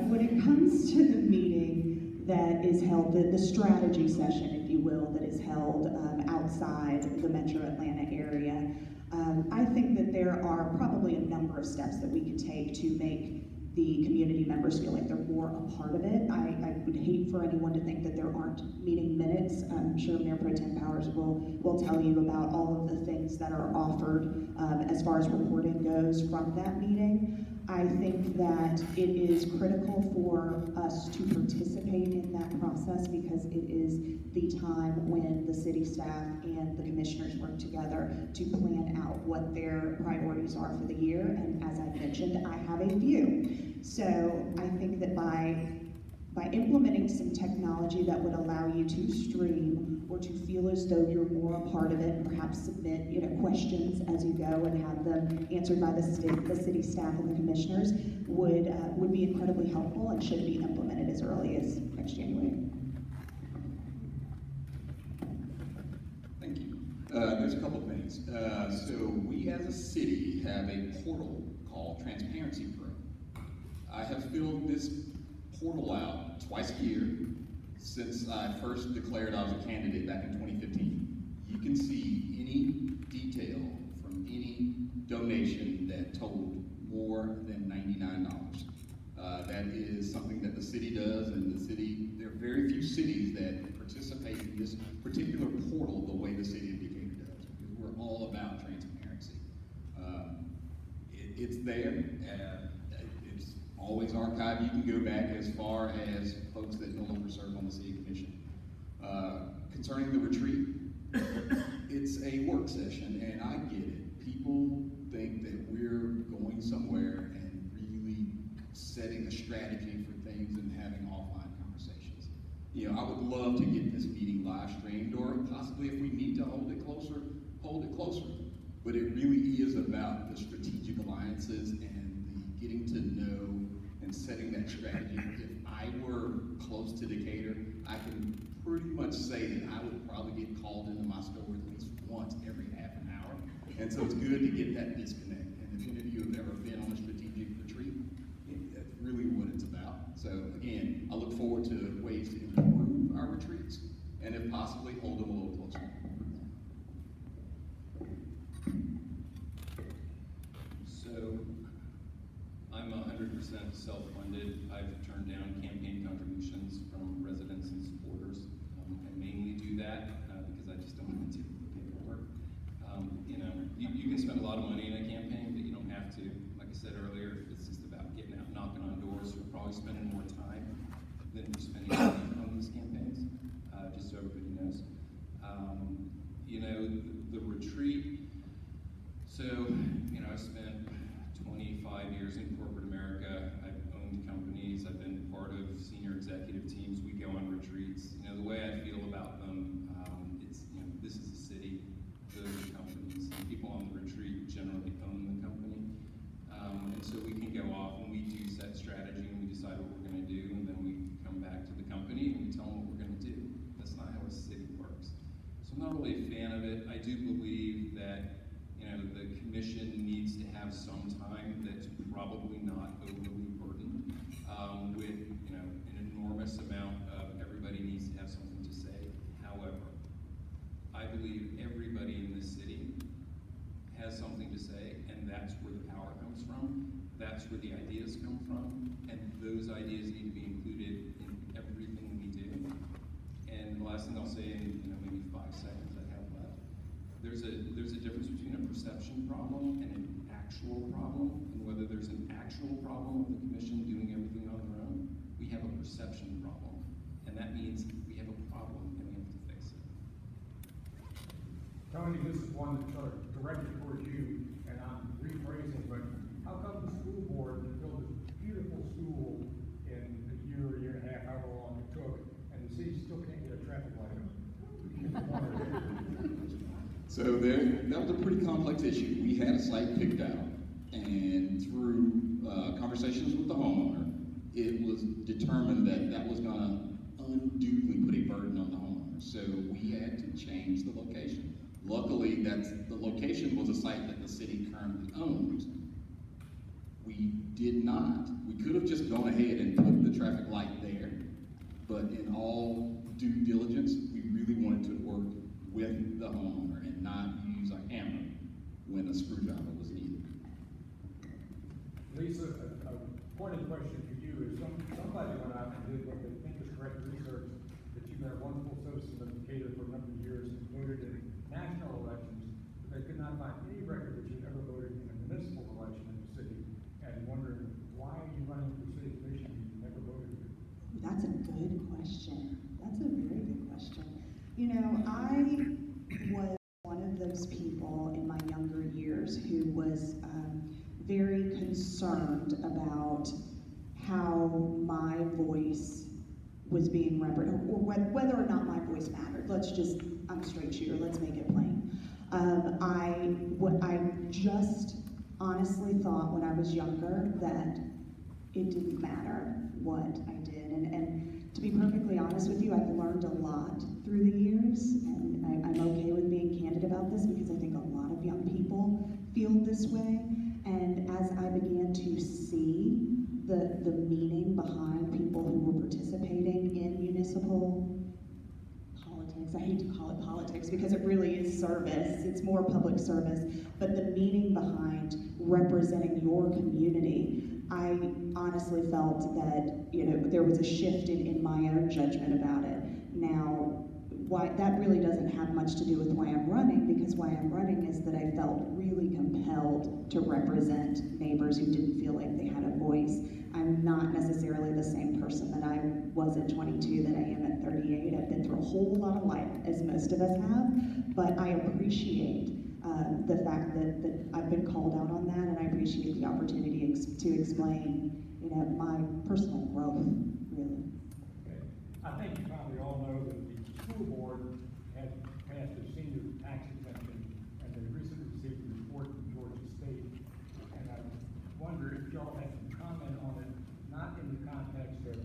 When it comes to the meeting that is held, the strategy session, if you will, that is held outside the metro Atlanta area, I think that there are probably a number of steps that we could take to make the community members feel like they're more a part of it. I would hate for anyone to think that there aren't meeting minutes. I'm sure Mayor Pro Tem Powers will tell you about all of the things that are offered as far as reporting goes from that meeting. I think that it is critical for us to participate in that process because it is the time when the city staff and the commissioners work together to plan out what their priorities are for the year. And as I mentioned, I have a few. So I think that by implementing some technology that would allow you to stream or to feel as though you're more a part of it, and perhaps submit questions as you go and have them answered by the city staff and the commissioners would be incredibly helpful and should be implemented as early as next January. Thank you. There's a couple of things. So we as a city have a portal called Transparency Pro. I have filled this portal out twice a year since I first declared I was a candidate back in 2015. You can see any detail from any donation that totaled more than $99. That is something that the city does, and there are very few cities that participate in this particular portal the way the city of Decatur does, because we're all about transparency. It's there. It's always archived. You can go back as far as folks that no longer serve on the city commission. Concerning the retreat, it's a work session, and I get it. People think that we're going somewhere You know, I would love to get this meeting live streamed, or possibly if we need to hold it closer, hold it closer. But it really is about the strategic alliances and the getting to know and setting that strategy. If I were close to Decatur, I can pretty much say that I would probably get called into my store at least once every half an hour. And so it's good to get that disconnect. And if any of you have ever been on a strategic retreat, that's really what it's about. So again, I look forward to ways to improve our retreats, and if possibly, hold them a little closer. So, I'm 100% self-funded. I've turned down campaign contributions from residents and supporters. I mainly do that because I just don't want to do the paperwork. You know, you can spend a lot of money in a campaign, but you don't have to. Like I said earlier, it's just about getting out, knocking on doors. We're probably spending more time than we're spending on these campaigns, just so everybody knows. You know, the retreat. So, you know, I spent 25 years in corporate America. I've owned companies. I've been part of senior executive teams. We go on retreats. You know, the way I feel about them, it's, you know, this is a city, those are companies. And people on the retreat generally own the company. And so we can go off and we do set strategy and we decide what we're going to do, and then we come back to the company and we tell them what we're going to do. That's not how a city works. So I'm not really a fan of it. I do believe that, you know, the commission needs to have some time that's probably not overly burdened with, you know, an enormous amount of everybody needs to have something to say. However, I believe everybody in this city has something to say, and that's where the power comes from. That's where the ideas come from, and those ideas need to be included in everything we do. And the last thing I'll say in, you know, maybe 5 seconds I have left, there's a difference between a perception problem and an actual problem, and whether there's an actual problem of the commission doing everything on their own, we have a perception problem, and that means we have a problem and we have to fix it. Tony, this is one that's sort of directed towards you, and I'm rephrasing, but how come the school board that built this beautiful school in a year and a half, however long it took, and the city still can't get a traffic light on? So that was a pretty complex issue. We had a site picked out, and through conversations with the homeowner, it was determined that that was going to unduly put a burden on the homeowner. So we had to change the location. Luckily, the location was a site that the city currently owns. We did not. We could have just gone ahead and put the traffic light there, but in all due diligence, we really wanted to work with the homeowner and not use a hammer when a screwdriver was needed. Lisa, a pointed question for you is somebody went out and did what they think is correct research, that you've been a wonderful citizen of Decatur for a number of years and voted in national elections, but they could not find any record that you've ever voted in a municipal election in the city, and wondering why are you running for city commission and you never voted for it? That's a good question. That's a very good question. You know, I was one of those people in my younger years who was very concerned about how my voice was being represented, or whether or not my voice mattered. I'm a straight shooter, let's make it plain. I just honestly thought when I was younger that it didn't matter what I did. And to be perfectly honest with you, I've learned a lot through the years, and I'm okay with being candid about this because I think a lot of young people feel this way. And as I began to see the meaning behind people who were participating in municipal politics, I hate to call it politics because it really is service, it's more public service, but the meaning behind representing your community, I honestly felt that, you know, there was a shift in my own judgment about it. Now, why that really doesn't have much to do with why I'm running, because why I'm running is that I felt really compelled to represent neighbors who didn't feel like they had a voice. I'm not necessarily the same person that I was at 22 that I am at 38. I've been through a whole lot of life, as most of us have, but I appreciate the fact that I've been called out on that, and I appreciate the opportunity to explain, you know, my personal growth, really. Okay. I think you probably all know that the school board has passed a senior tax exemption, and they recently received a report from Georgia State. And I wonder if y'all had some comment on it, not in the context of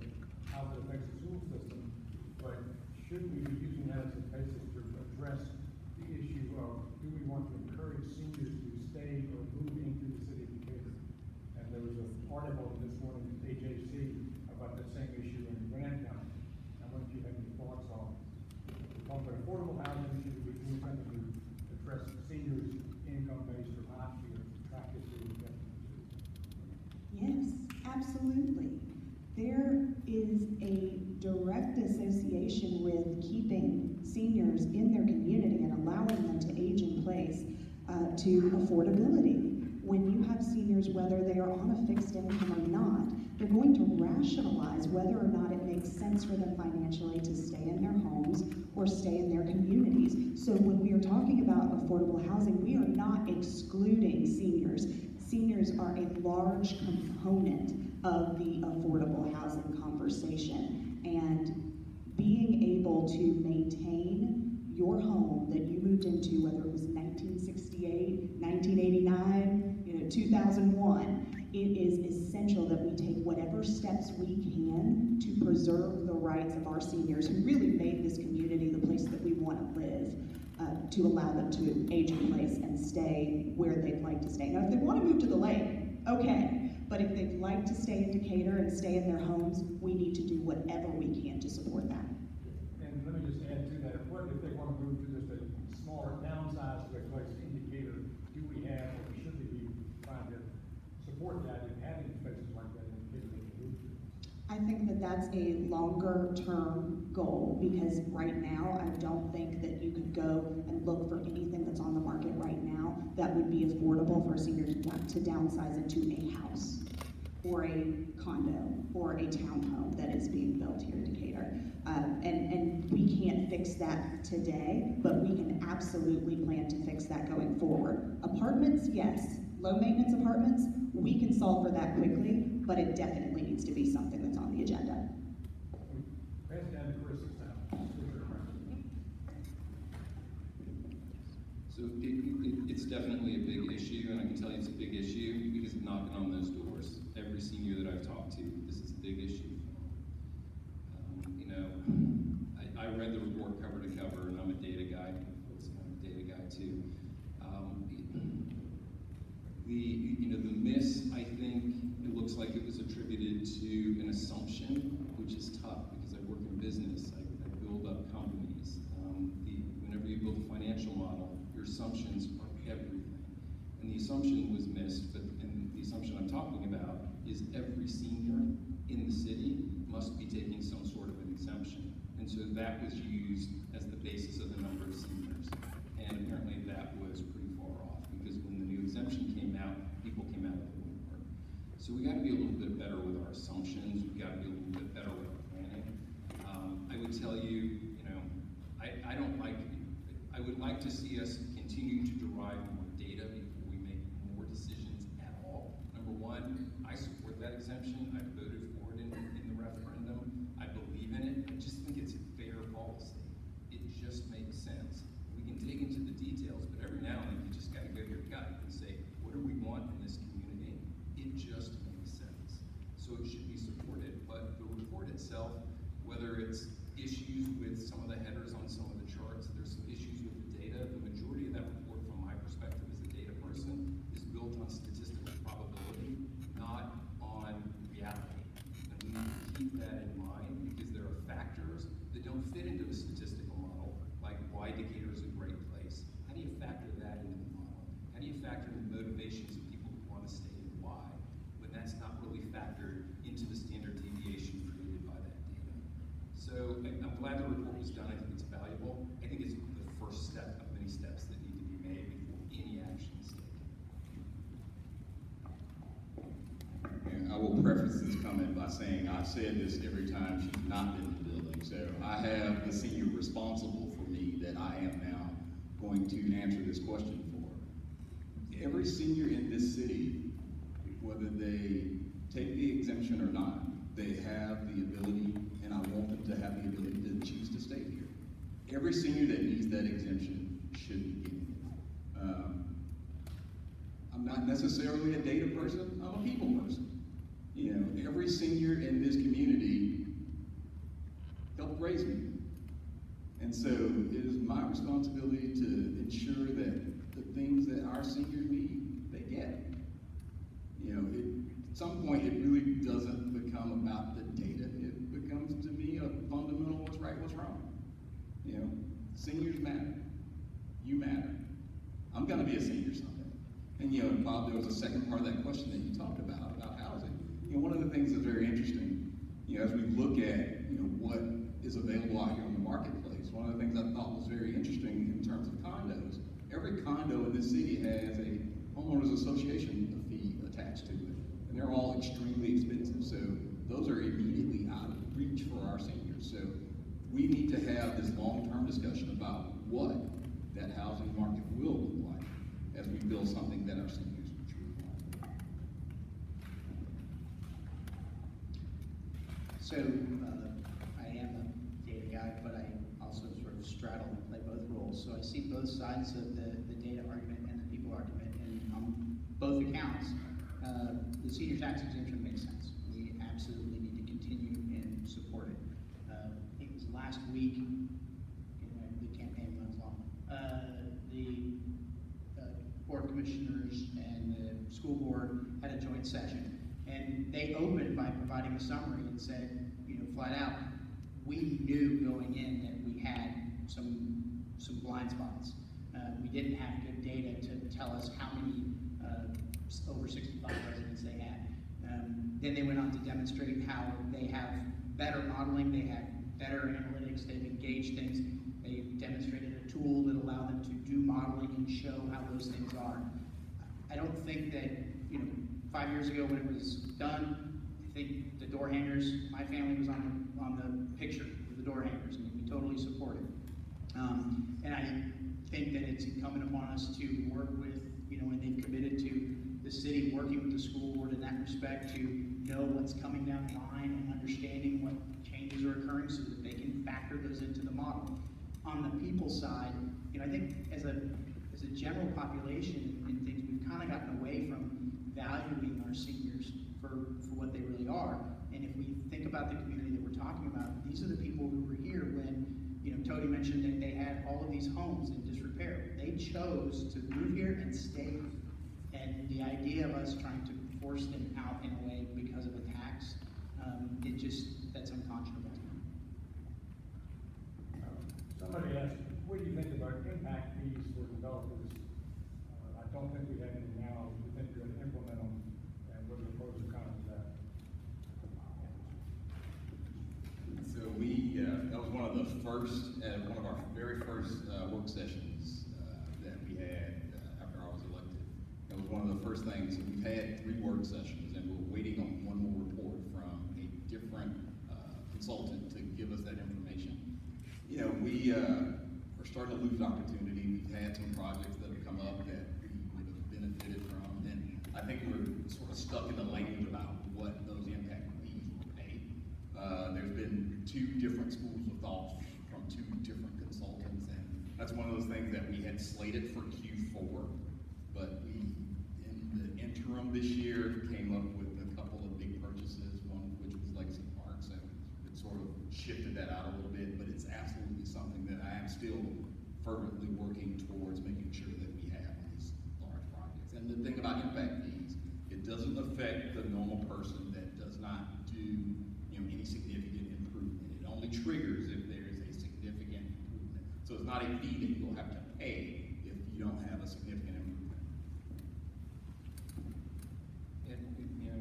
how it affects the school system, but should we be using that as a basis to address the issue of, do we want to encourage seniors to stay or move into the city of Decatur? And there was an article this morning in AJC about the same issue in Grand County. I wonder if you have any thoughts on it. We're talking about affordable housing, should we do something to address seniors' income-based or not, be attractive to the Yes, absolutely. There is a direct association with keeping seniors in their community and allowing them to age in place to affordability. When you have seniors, whether they are on a fixed income or not, they're going to rationalize whether or not it makes sense for them financially to stay in their homes or stay in their communities. So when we are talking about affordable housing, we are not excluding seniors. Seniors are a large component of the affordable housing conversation, and being able to maintain your home that you moved into, whether it was 1968, 1989, 2001, it is essential that we take whatever steps we can to preserve the rights of our seniors who really made this community the place that we want to live. To allow them to age in place and stay where they'd like to stay. Now, if they want to move to the lake, okay, but if they'd like to stay in Decatur and stay in their homes, we need to do whatever we can to support that. And let me just add to that, what if they want to move to just a smaller downsize to a place in Decatur, do we have, or should we be trying to support that in having spaces like that in Decatur they can move to? I think that that's a longer term goal, because right now I don't think that you could go and look for anything that's on the market right now that would be affordable for a senior to downsize into a house or a condo or a townhome that is being built here in Decatur. And we can't fix that today, but we can absolutely plan to fix that going forward. Apartments, yes. Low maintenance apartments, we can solve for that quickly, but it definitely needs to be something that's on the agenda. Pass it down to Chris this time. So it's definitely a big issue, and I can tell you it's a big issue because it's knocking on those doors. Every senior that I've talked to, this is a big issue. I read the report cover to cover, and I'm a data guy. Folks know I'm a data guy too. The miss, I think, it looks like it was attributed to an assumption, which is tough because I work in business. I build up companies. Whenever you build a financial model, your assumptions are everything. And the assumption was missed, and the assumption I'm talking about is every senior in the city must be taking some sort of an exemption. And so that was used as the basis of the number of seniors. And apparently that was pretty far off, because when the new exemption came out, people came out of the woodwork. So we got to be a little bit better with our assumptions. We got to be a little bit better with our planning. I would tell you, I would like to see us continue to derive more data before we make more decisions at all. Number one, I support that exemption. I voted for it in the referendum. I believe in it. I just think it's fair policy. It just makes sense. We can dig into the details, but every now and then you just got to go to your gut and say, what do we want in this community? It just makes sense. So it should be supported. But the report itself, whether it's issues with some of the headers on some of the charts, there's some issues with the data. The majority of that report, from my perspective as a data person, is built on statistical probability, not on reality. And we need to keep that in mind, because there are factors that don't fit into a statistical model, like why Decatur is a great place. How do you factor that into the model? How do you factor in the motivations of people who want to stay and why, when that's not really factored into the standard deviation created by that data? So I'm glad the report was done. I think it's valuable. I think it's the first step of many steps that need to be made before any action is taken. And I will preface this comment by saying I've said this every time she's not been in the building. So I have the senior responsible for me that I am now going to answer this question for. Every senior in this city, whether they take the exemption or not, they have the ability, and I want them to have the ability to choose to stay here. Every senior that needs that exemption should be getting it. I'm not necessarily a data person, I'm a people person. You know, every senior in this community helped raise me. And so it is my responsibility to ensure that the things that our seniors need, they get. You know, at some point it really doesn't become about the data. It becomes to me a fundamental what's right, what's wrong. You know, seniors matter. You matter. I'm gonna be a senior someday. And you know, Bob, there was a second part of that question that you talked about housing. You know, one of the things that's very interesting, you know, as we look at, you know, what is available out here on the marketplace, one of the things I thought was very interesting in terms of condos, every condo in this city has a homeowners association fee attached to it. And they're all extremely expensive. So those are immediately out of reach for our seniors. So we need to have this long-term discussion about what that housing market will look like as we build something that our seniors truly want. So, I am a data guy, but I also sort of straddle and play both roles. So I see both sides of the data argument and the people argument, and on both accounts, the senior tax exemption makes sense. We absolutely need to continue and support it. It was last week, the campaign runs long, the board of commissioners and the school board had a joint session, and they opened by providing a summary and said, you know, flat out, we knew going in that we had some blind spots. We didn't have good data to tell us how many over 65 residents they had. Then they went on to demonstrate how they have better modeling, they have better analytics, they've engaged things, they've demonstrated a tool that allowed them to do modeling and show how those things are. I don't think that, you know, 5 years ago when it was done, I think the door hangers, my family was on the picture of the door hangers, and we totally support it. And I think that it's incumbent upon us to work with, you know, and they've committed to the city working with the school board in that respect to know what's coming down the line and understanding what changes are occurring so that they can factor those into the model. On the people side, you know, I think as a general population and things, we've kind of gotten away from valuing our seniors for what they really are. And if we think about the community that we're talking about, these are the people who were here when, you know, Tony mentioned that they had all of these homes in disrepair. They chose to move here and stay. And the idea of us trying to force them out in a way because of a tax, that's unconscionable. Somebody asked, what do you think about impact fees for developers? I don't think we have any now. We think we're going to implement them, and what are the pros and cons of that? So that was one of the first, one of our very first work sessions that we had after I was elected. It was one of the first things. So we've had 3 work sessions, and we're waiting on one more report from a different consultant to give us that information. You know, we are starting to lose opportunity. We've had some projects that have come up that we would have benefited from, and I think we're sort of stuck in the language about what those impact fees will pay. There's been 2 different schools of thought from 2 different consultants, and that's one of those things that we had slated for Q4, but we, in the interim this year, came up with a couple of big purchases, one of which was Legacy Park, so it sort of shifted that out a little bit, but it's absolutely something that I am still fervently working towards making sure that we have these large projects. And the thing about impact fees, it doesn't affect the normal person that does not do, you know, any significant improvement. It only triggers if there is a significant improvement. So it's not a fee that you'll have to pay if you don't have a significant improvement. And, you know,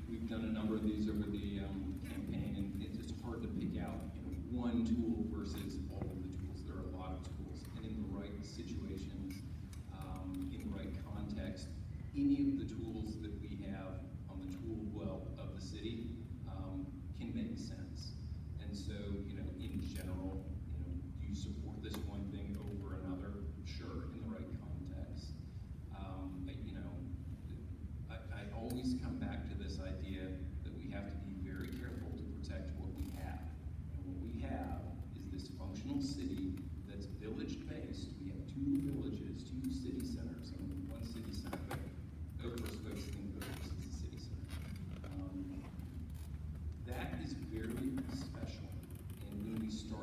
we've done a number of these over the campaign, and it's hard to pick out, you know, one tool versus all of the tools. There are a lot of tools, and in the right situations, in the right context, any of the tools that we have on the tool well of the city can make sense. And so, you know, in general, you know, do you support this one thing over another? Sure, in the right context. You know, I always come back to this idea that we have to be very careful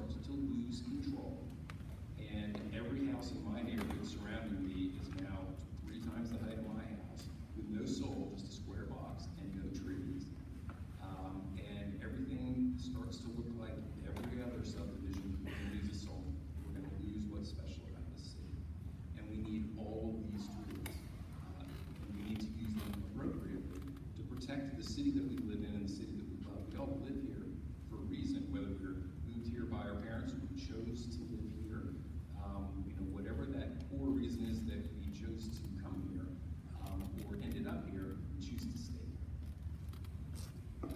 starts to lose control. And every house in my neighborhood surrounding me is now 3 times the height of my house, with no soul, just a square box and no trees. And everything starts to look like every other subdivision that loses soul. We're going to lose what's special about this city. And we need all of these tools. And we need to use them appropriately to protect the city that we live in and the city that we love. We all live here for a reason, whether we're moved here by our parents or we chose to live here. Whatever that core reason is that we chose to come here or ended up here, we choose to stay here.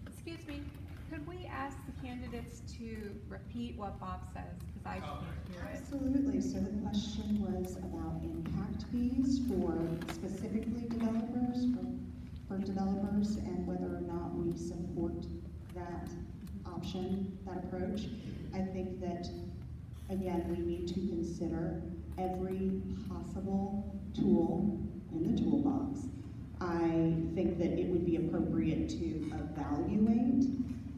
Excuse me, could we ask the candidates to repeat what Bob says, because I can't hear it? Absolutely. So the question was about impact fees for specifically developers, for developers, and whether or not we support that option, that approach. I think that, again, we need to consider every possible tool in the toolbox. I think that it would be appropriate to evaluate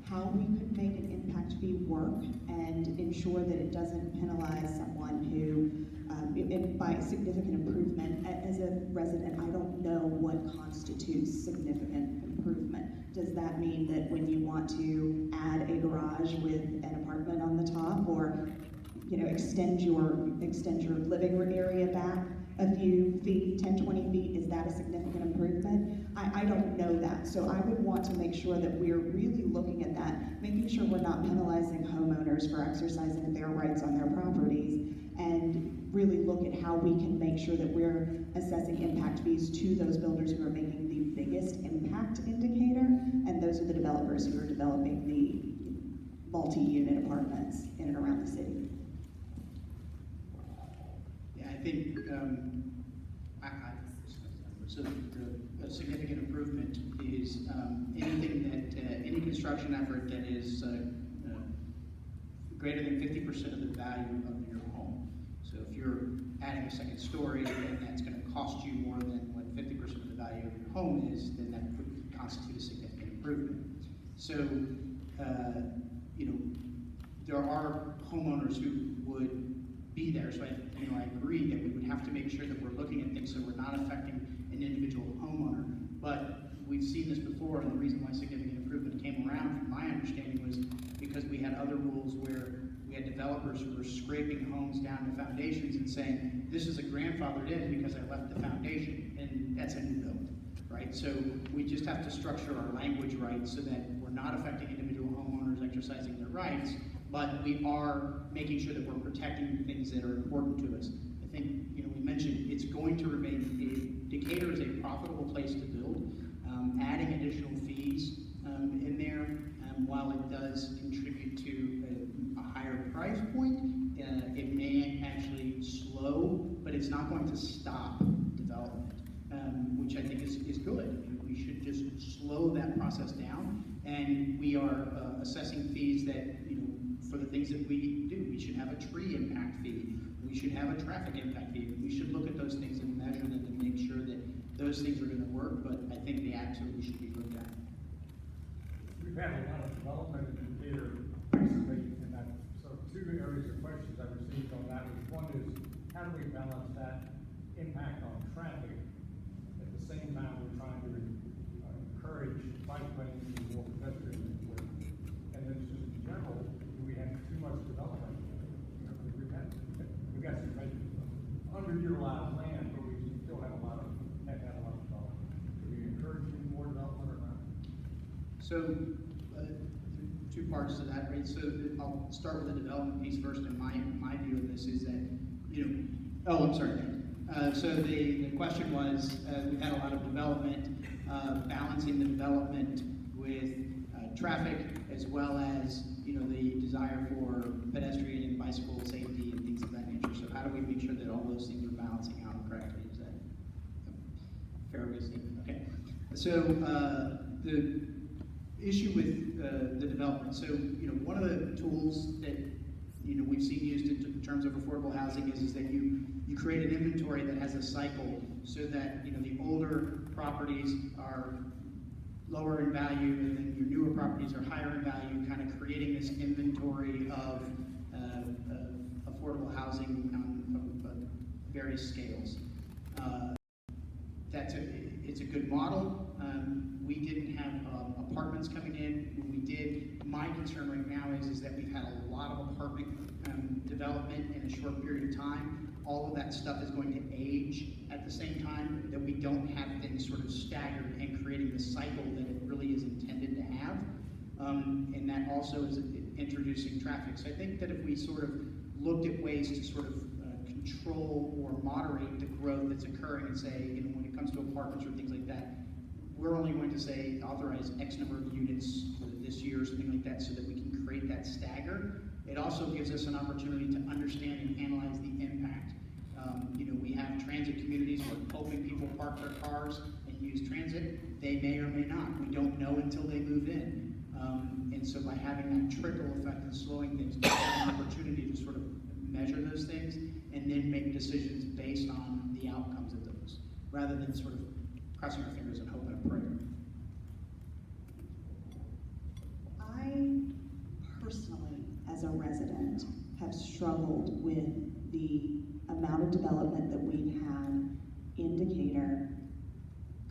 how we could make an impact fee work and ensure that it doesn't penalize someone who, by significant improvement, as a resident, I don't know what constitutes significant improvement. Does that mean that when you want to add a garage with an apartment on the top, or extend your living room area back a few feet, 10, 20 feet, is that a significant improvement? I don't know that. So I would want to make sure that we're really looking at that, making sure we're not penalizing homeowners for exercising their rights on their properties, and really look at how we can make sure that we're assessing impact fees to those builders who are making the biggest impact indicator, and those are the developers who are developing the multi-unit apartments in and around the city. Yeah, I think, so a significant improvement is anything that, any construction effort that is greater than 50% of the value of your home. So if you're adding a second story, and that's going to cost you more than what 50% of the value of your home is, then that would constitute a significant improvement. So, there are homeowners who would be there. So I agree that we would have to make sure that we're looking at things so we're not affecting an individual homeowner. But we've seen this before, and the reason why significant improvement came around, from my understanding, was because we had other rules where we had developers who were scraping homes down to foundations and saying, this is a grandfathered in because I left the foundation, and that's a new build, right? So we just have to structure our language right so that we're not affecting individual homeowners exercising their rights, but we are making sure that we're protecting things that are important to us. I think, we mentioned it's going to remain, Decatur is a profitable place to build. Adding additional fees in there, while it does contribute to a higher price point, it may actually slow, but it's not going to stop development, which I think is good. We should just slow that process down, and we are assessing fees that, for the things that we do. We should have a tree impact fee. We should have a traffic impact fee. We should look at those things and measure them to make sure that those things are going to work, but I think they absolutely should be looked at. We've had a lot of development in Decatur recently, and so 2 areas of questions I received on that was, one is, how do we balance that impact on traffic at the same time we're trying to encourage bike lanes and more pedestrian way? And then just in general, do we have too much development? We've got some underutilized land, but we still have a lot of development. Do we encourage more development or not? So, 2 parts to that, right? So I'll start with the development piece first, and my view of this is that, oh, I'm sorry. So the question was, we've had a lot of development, balancing the development with traffic, as well as, the desire for pedestrian and bicycle safety and things of that nature. So how do we make sure that all those things are balancing out correctly? Is that fair way to say? Okay. So the issue with the development. So, one of the tools that, we've seen used in terms of affordable housing is that you create an inventory that has a cycle so that, the older properties are lower in value, and then your newer properties are higher in value, kind of creating this inventory of affordable housing on various scales. It's a good model. We didn't have apartments coming in. When we did, my concern right now is that we've had a lot of apartment development in a short period of time. All of that stuff is going to age at the same time, that we don't have things sort of staggered and creating the cycle that it really is intended to have. And that also is introducing traffic. So I think that if we sort of looked at ways to sort of control or moderate the growth that's occurring and say, you know, when it comes to apartments or things like that, we're only going to say authorize X number of units for this year or something like that so that we can create that stagger. It also gives us an opportunity to understand and analyze the impact. You know, we have transit communities where hoping people park their cars and use transit. They may or may not. We don't know until they move in. And so by having that trickle effect and slowing things, we have an opportunity to sort of measure those things and then make decisions based on the outcomes of those, rather than sort of crossing our fingers and hoping and praying. I personally, as a resident, have struggled with the amount of development that we've had in Decatur,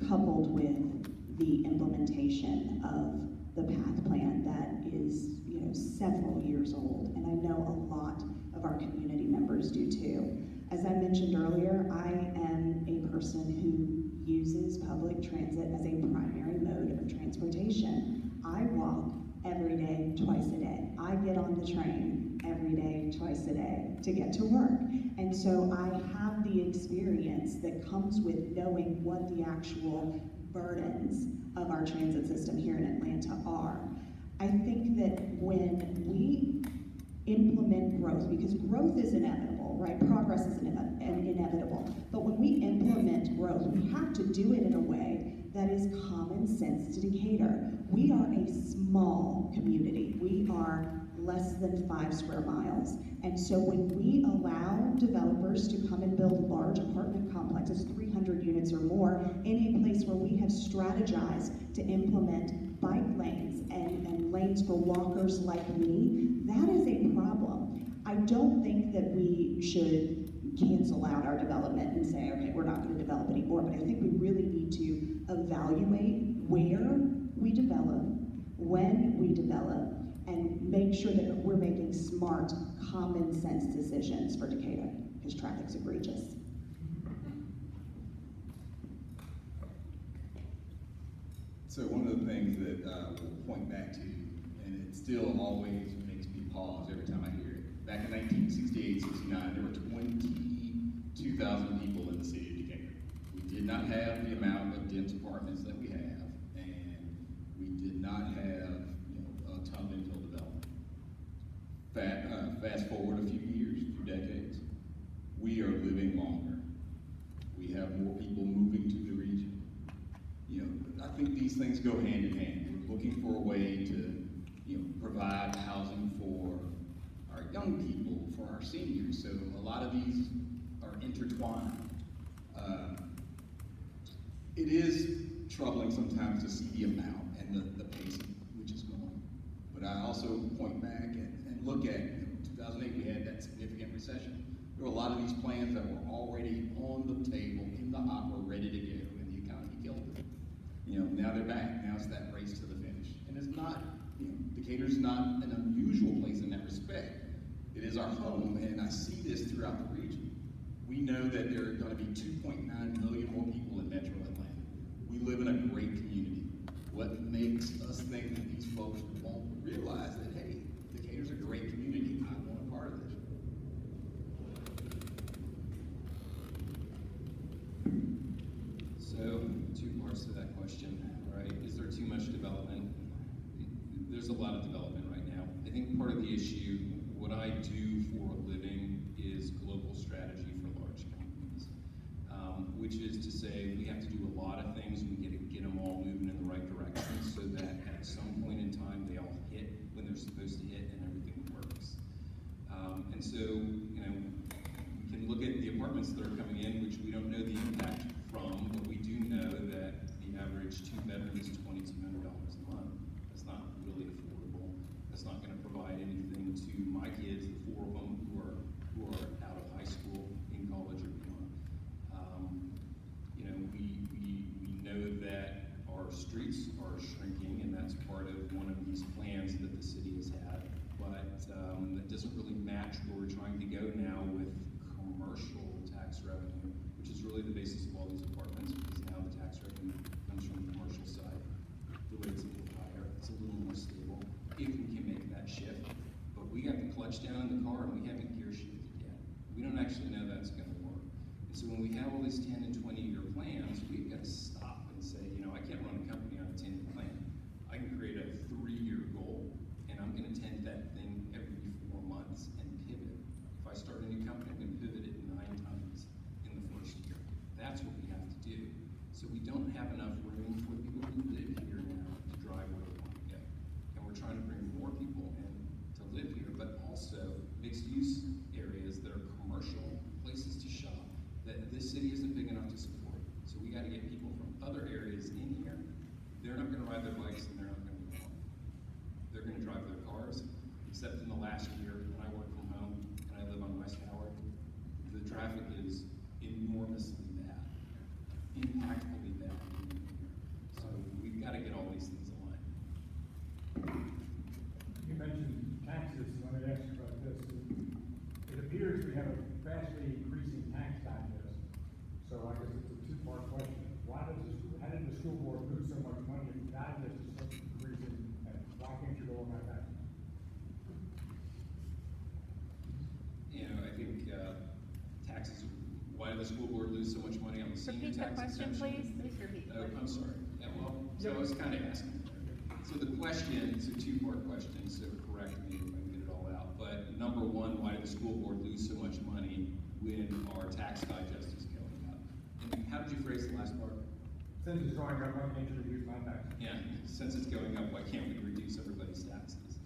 coupled with the implementation of the path plan that is, you know, several years old, and I know a lot of our community members do too. As I mentioned earlier, I am a person who uses public transit as a primary mode of transportation. I walk every day, twice a day. I get on the train every day, twice a day to get to work. And so I have the experience that comes with knowing what the actual burdens of our transit system here in Atlanta are. I think that when we implement growth, because growth is inevitable, right? Progress is inevitable. But when we implement growth, we have to do it in a way that is common sense to Decatur. We are a small community. We are less than 5 square miles. And so when we allow developers to come and build large apartment complexes, 300 units or more, in a place where we have strategized to implement bike lanes and lanes for walkers like me, that is a problem. I don't think that we should cancel out our development and say, okay, we're not going to develop anymore, but I think we really need to evaluate where we develop, when we develop, and make sure that we're making smart, common sense decisions for Decatur, because traffic's egregious. So one of the things that we'll point back to, and it still always makes me pause every time I hear it. Back in 1968-69, there were 22,000 people in the city of Decatur. We did not have the amount of dense apartments that we have, and we did not have, you know, a ton of infill development. Fast forward a few years, a few decades, we are living longer. We have more people moving to the region. You know, I think these things go hand in hand. We're looking for a way to, you know, provide housing for our young people, for our seniors. So a lot of these are intertwined. It is troubling sometimes to see the amount and the pace at which it's going. But I also point back and look at, you know, 2008, we had that significant recession. There were a lot of these plans that were already on the table, in the hopper, ready to go, and the economy killed them. You know, now they're back. Now it's that race to the finish. And it's not, you know, Decatur's not an unusual place in that respect. It is our home, and I see this throughout the region. We know that there are going to be 2.9 million more people in Metro Atlanta. We live in a great community. What makes us think that these folks won't realize that, hey, Decatur's a great community, I want a part of this? So, 2 parts to that question, right? Is there too much development? There's a lot of development right now. I think part of the issue, what I do for a living is global strategy for large companies, which is to say we have to do a lot of things and we get them all moving in the right direction so that at some point in time they all hit when they're supposed to hit and everything works. And so, you know, we can look at the apartments that are coming in, which we don't know the impact from, but we do know that the average 2-bedroom is $2,200 streets are shrinking, and that's part of one of these plans that the city has had. But that doesn't really match where we're trying to go now with commercial tax revenue, which is really the basis of all these apartments, because now the tax revenue comes from the commercial side. The rate's a little higher, it's a little more stable, if we can make that shift. But we got the clutch down in the car and we haven't gear shifted yet. We don't actually know that's gonna work. And so when we have all these 10 and 20-year plans, we've got to stop and say, you know, I can't run a company on a 10-year plan. I can create a 3-year goal, and I'm gonna tend that thing every 4 months and pivot. If I start a new company, I'm gonna pivot it 9 times in the first year. That's what we have to do. So we don't have enough room for people who live here now to drive where they want to go. And we're trying to bring more people in to live here, but also mixed use areas that are commercial, places to shop, that this city isn't big enough to support. So we gotta get people from other areas in here. They're not gonna ride their bikes and they're not gonna be home. They're gonna drive their cars, except in the last year when I work from home and I live on West Howard, the traffic is enormously bad, impactfully bad. So we've gotta get all these things aligned. You mentioned taxes, let me ask you about this. It appears we have a vastly increasing tax digest. So I guess it's a two-part question. How did the school board lose so much money if the digest is so increasing, and why can't you go on that tax? You know, I think taxes, why did the school board lose so much money on the senior Repeat the tax question, exemption? please. Please repeat. Oh, I'm sorry. Yeah, well, so I was kind of asking. So the question, it's a two-part question, so correct me if I get it all out. But number one, why did the school board lose so much money when our tax digest is going up? And how did you phrase the last part? Since it's going up, why can't you reduce my taxes? Yeah, since it's going up, why can't we reduce everybody's taxes?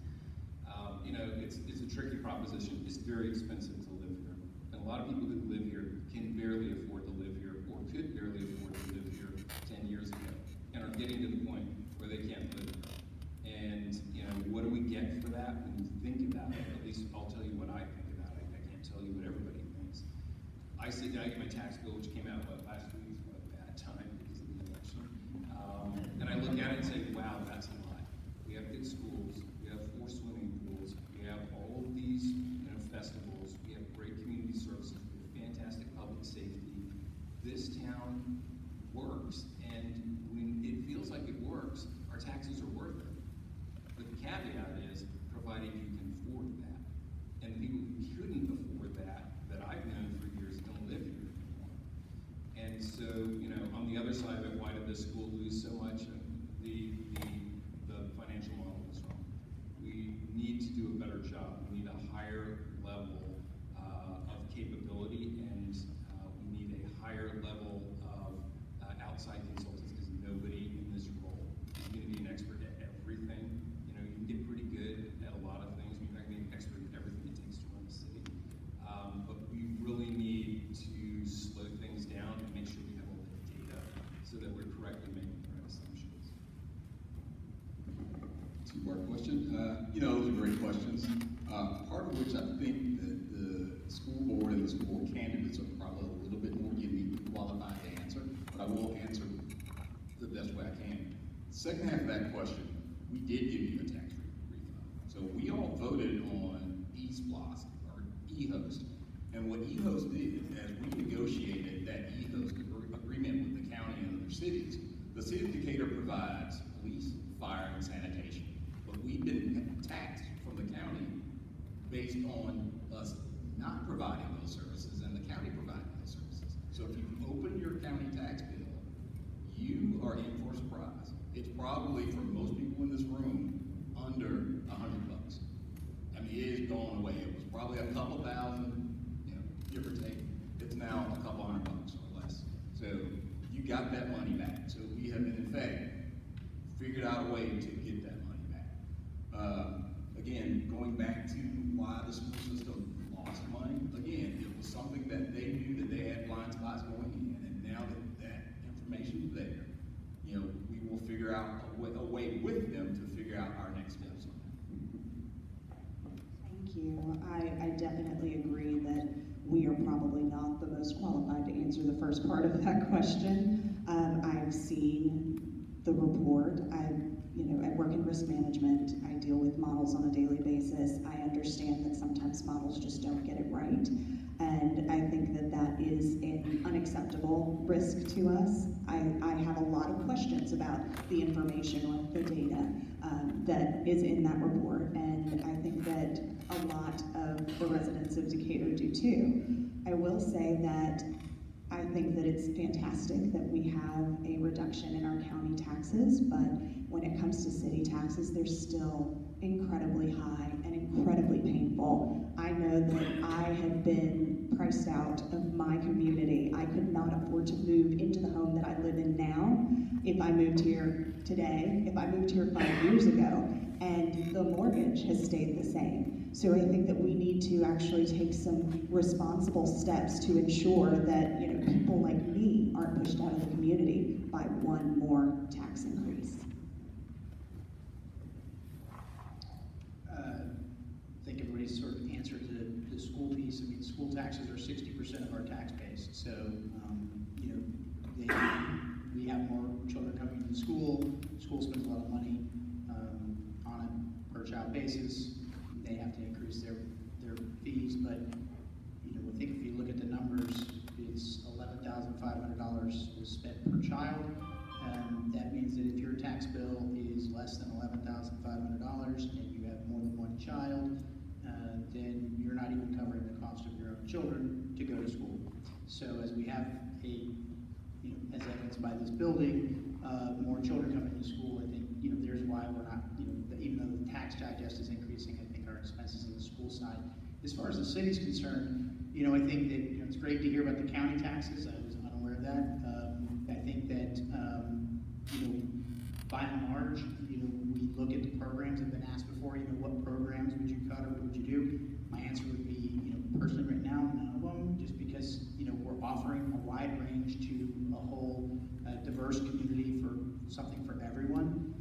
You know, it's a tricky proposition. It's very expensive to live here. And a lot of people who live here can barely afford to live here, or could barely afford to live here 10 years ago, and are getting to the point where they can't live here. And, you know, what do we get for that when you think about it? At least I'll tell you what I think about it. I can't tell you what everybody thinks. I sit down, I get my tax bill, which came out, last week, what a bad time because of the election. And I look at it and say, wow, that's a lot. We have good schools, we have 4 swimming pools, we have all of these, you know, festivals, we have great community services, we have fantastic public safety. This town works, and when it feels like it works, our taxes are worth it. But the caveat is, provided you can afford that. And the people who couldn't afford that I've known for years, don't live here anymore. And so, you know, on the other side of it, why did this school lose so much? The financial model was wrong. We need to do a better job. We need a higher level of capability, and we need a higher level of outside consultants, because nobody in this role is going to be an expert at everything. You know, you can get pretty good at a lot of things, but you're not going to be an expert at everything it takes to run a city. But we really need to slow things down and make sure we have all the data so that we're correctly making the right assumptions. Two-part question. You know, those are great questions. Part of which I think that the school board and the school board candidates are probably a little bit more uniquely qualified to answer, but I will answer the best way I can. Second half of that question, we did give you a tax refund. So we all voted on eSplosh or eHost. And what eHost did, as we negotiated that eHost agreement with the county and other cities, the city of Decatur provides police, fire, and sanitation. But we've been taxed from the county based on us not providing those services and the county providing those services. So if you open your county tax bill, you are in for a surprise. It's probably, for most people in this room, under $100. I mean, it has gone away. It was probably a couple thousand, you know, give or take. It's now a couple $100 or less. So you got that money back. So we have, in effect, figured out a way to get that money back. Again, going back to why the school system lost money, again, it was something that they knew that they had blind spots going in, and now that that information is there, you know, we will figure out a way with them to figure out our next steps on that. Thank you. I definitely agree that we are probably not the most qualified to answer the first part of that question. I've seen the report. I work in risk management. I deal with models on a daily basis. I understand that sometimes models just don't get it right. And I think that that is an unacceptable risk to us. I have a lot of questions about the information or the data that is in that report, and I think that a lot of the residents of Decatur do too. I will say that I think that it's fantastic that we have a reduction in our county taxes, but when it comes to city taxes, they're still incredibly high and incredibly painful. I know that I have been priced out of my community. I could not afford to move into the home that I live in now if I moved here today, if I moved here 5 years ago, and the mortgage has stayed the same. So I think that we need to actually take some responsible steps to ensure that people like me aren't pushed out of the community by one more tax increase. I think everybody's sort of answered the school piece. I mean, school taxes are 60% of our tax base. So, we have more children coming to school. School spends a lot of money on a per child basis. They have to increase their fees, but I think if you look at the numbers, it's $11,500 was spent per child. That means that if your tax bill is less than $11,500 and you have more than one child, then you're not even covering the cost of your own children to go to school. So as we have as evidenced by this building, more children coming to school, I think there's why we're not, even though the tax digest is increasing, I think our expenses on the school side. As far as the city's concerned, I think that it's great to hear about the county taxes. I was unaware of that. I think that by and large, we look at the programs that have been asked before. What programs would you cut or what would you do? My answer would be, personally right now, none of them, just because we're offering a wide range to a whole diverse community for something for everyone.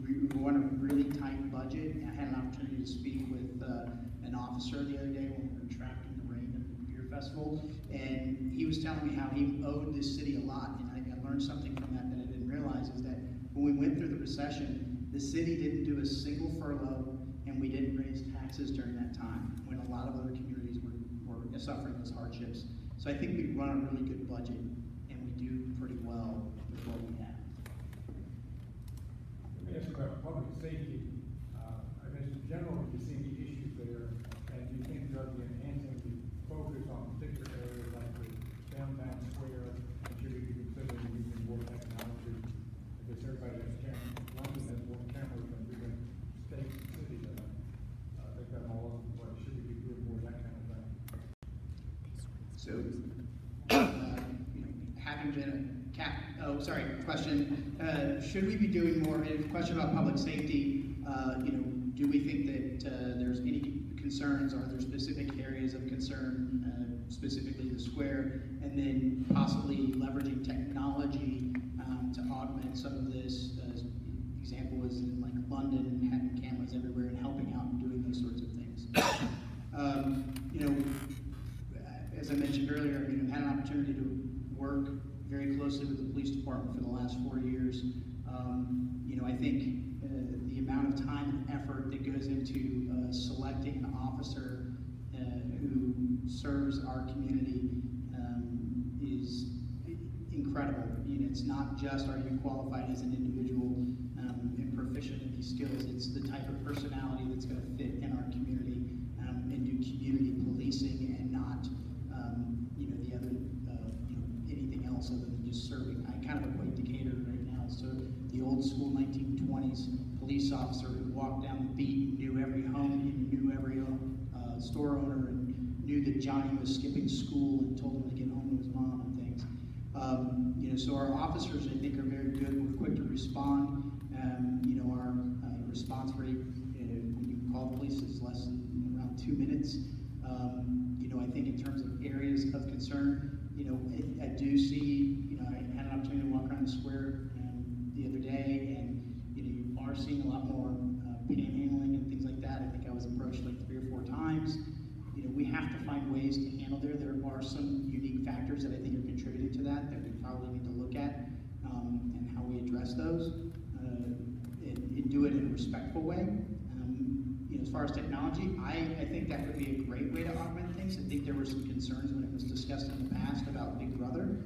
We want a really tight budget. I had an opportunity to speak with an officer the other day when we were trapped in the rain at the beer festival, and he was telling me how he owed this city a lot, and I learned something from that I didn't realize, is that when we went through the recession, the city didn't do a single furlough, and we didn't raise taxes during that time, when a lot of other communities were suffering those hardships. So I think we run a really good budget, and we do pretty well with what we have. Let me ask you about public safety. I guess in general, do you see any issues there? And do you think there ought to be enhancing the focus on particular areas like the downtown square? And should we be considering using more technology? I guess everybody has cameras. London has more cameras than different states and cities. I think that all over the place. Should we be doing more of that kind of thing? So, having been question. Should we be doing more? A question about public safety. Do we think that there's any concerns? Are there specific areas of concern, specifically the square? And then possibly leveraging technology to augment some of this. Example was in like London, having cameras everywhere and helping out and doing those sorts of things. As I mentioned earlier, I've had an opportunity to work very closely with the police department for the last 4 years. I think the amount of time and effort that goes into selecting an officer who serves our community is incredible. It's not just are you qualified as an individual and proficient in these skills, it's the type of personality that's going to fit in our community and do community policing and not the other anything else other than just serving. I kind of equate Decatur right now so the old school 1920s police officer who walked down the beat, knew every home, knew every store owner, and knew that Johnny was skipping school and told him to get home to his mom and things. So our officers, I think, are very good. We're quick to respond. Our response rate when you call the police is less than around 2 minutes. I think in terms of areas of concern, I do see, I had an opportunity to walk around the square the other day, and you are seeing a lot more panhandling and things like that. I think I was approached like 3 or 4 times. We have to find ways to handle there. There are some unique factors that I think are contributing to that we probably need to look at. And address those, and do it in a respectful way. As far as technology, I think that would be a great way to augment things. I think there were some concerns when it was discussed in the past about Big Brother.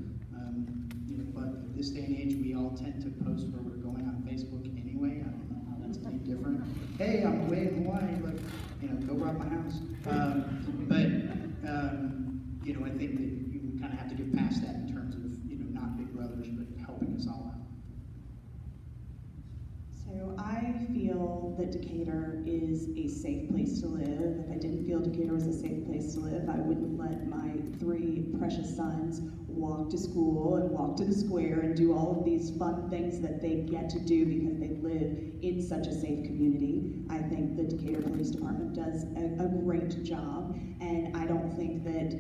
But at this day and age, we all tend to post where we're going on Facebook anyway. I don't know how that's any different. Hey, I'm away in Hawaii, like, go rob my house. I think that you kind of have to get past that in terms of, not Big Brothers, but helping us all out. So I feel that Decatur is a safe place to live. If I didn't feel Decatur was a safe place to live, I wouldn't let my 3 precious sons walk to school and walk to the square and do all of these fun things that they get to do because they live in such a safe community. I think the Decatur Police Department does a great job, and I don't think that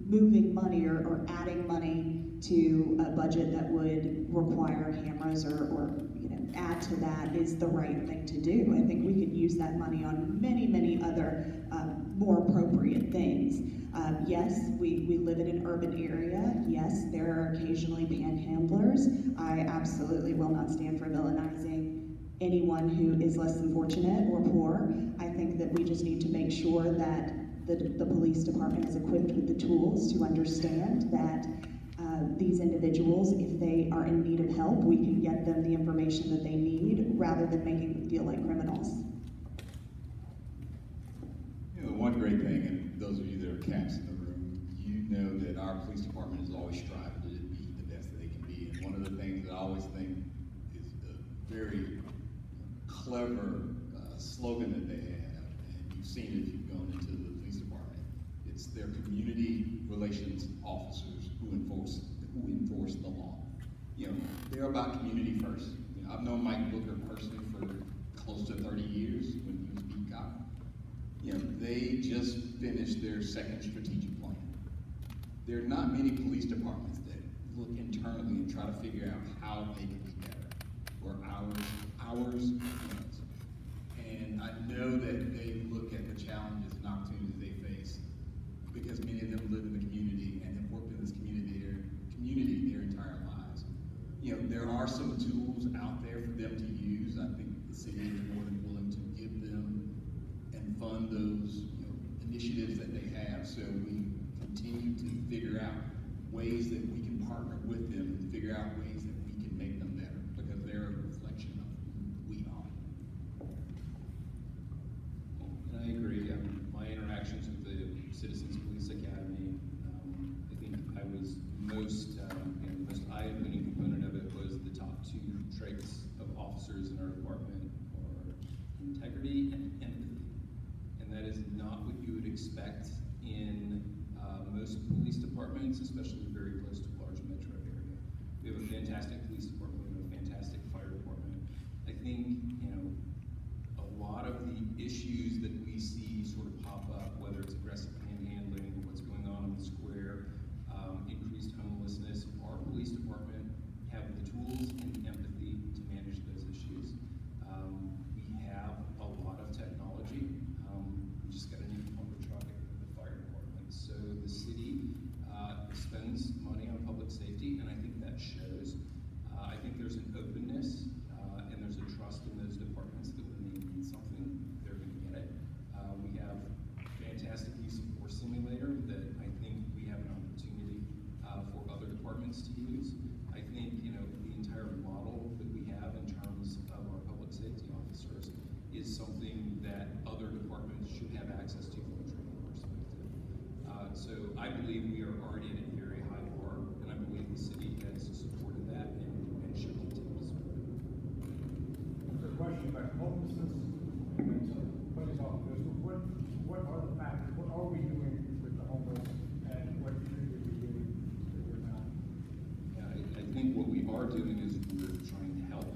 moving money or adding money to a budget that would require cameras or add to that is the right thing to do. I think we could use that money on many, many other more appropriate things. Yes, we live in an urban area. Yes, there are occasionally panhandlers. I absolutely will not stand for villainizing anyone who is less than fortunate or poor. I think that we just need to make sure that the police department is equipped with the tools to understand that these individuals, if they are in need of help, we can get them the information that they need rather than making them feel like criminals. One great thing, and those of you that are caps in the room, you know that our police department is always striving to be the best that they can be. And one of the things that I always think is a very clever slogan that they have, and you've seen it if you've gone into the police department. It's their community relations officers who enforce the law. They're about community first. I've known Mike Booker personally for close to 30 years when he was beat cop. They just finished their second strategic plan. There are not many police departments that look internally and try to figure out how they can be better. Or ours. And I know that they look at the challenges and opportunities they face because many of them live in the community and have worked in this community their entire lives. There are some tools out there for them to use. I think the city is more than willing to give them and fund those initiatives that they have. So we continue to figure out ways that we can partner with them and figure out ways that we can make them better because they're a reflection of who we are. And I agree. My interactions with the Citizens Police Academy, I think I was most eye-opening component of it was the top 2 traits of officers in our department are integrity and empathy. And that is not what you would expect in most police departments, especially very close to a large metro area. We have a fantastic police department, we have a fantastic fire department. I think, a lot of the issues that we see sort of pop up, whether it's aggressive panhandling, what's going on in the square, increased homelessness, our police department have the tools and the empathy to manage those issues. We have a lot of technology. We just got a new pumper truck at the fire department. So the city spends money on public safety, and I think that shows. I think there's an openness and there's a trust in those departments that when they need something, they're going to get it. We have fantastic use of Force Simulator that I think we have an opportunity for other departments to use. I think, the entire model that we have in terms of our public safety officers is something that other departments should have access to from a training perspective. So I believe we are already at a very high bar, and I believe the city has supported that and should continue to support it. There's a question about homelessness, and some plays off this. What are the factors? What are we doing with the homeless, and what should we be doing that we're not? Yeah, I think what we are doing is we're trying to help.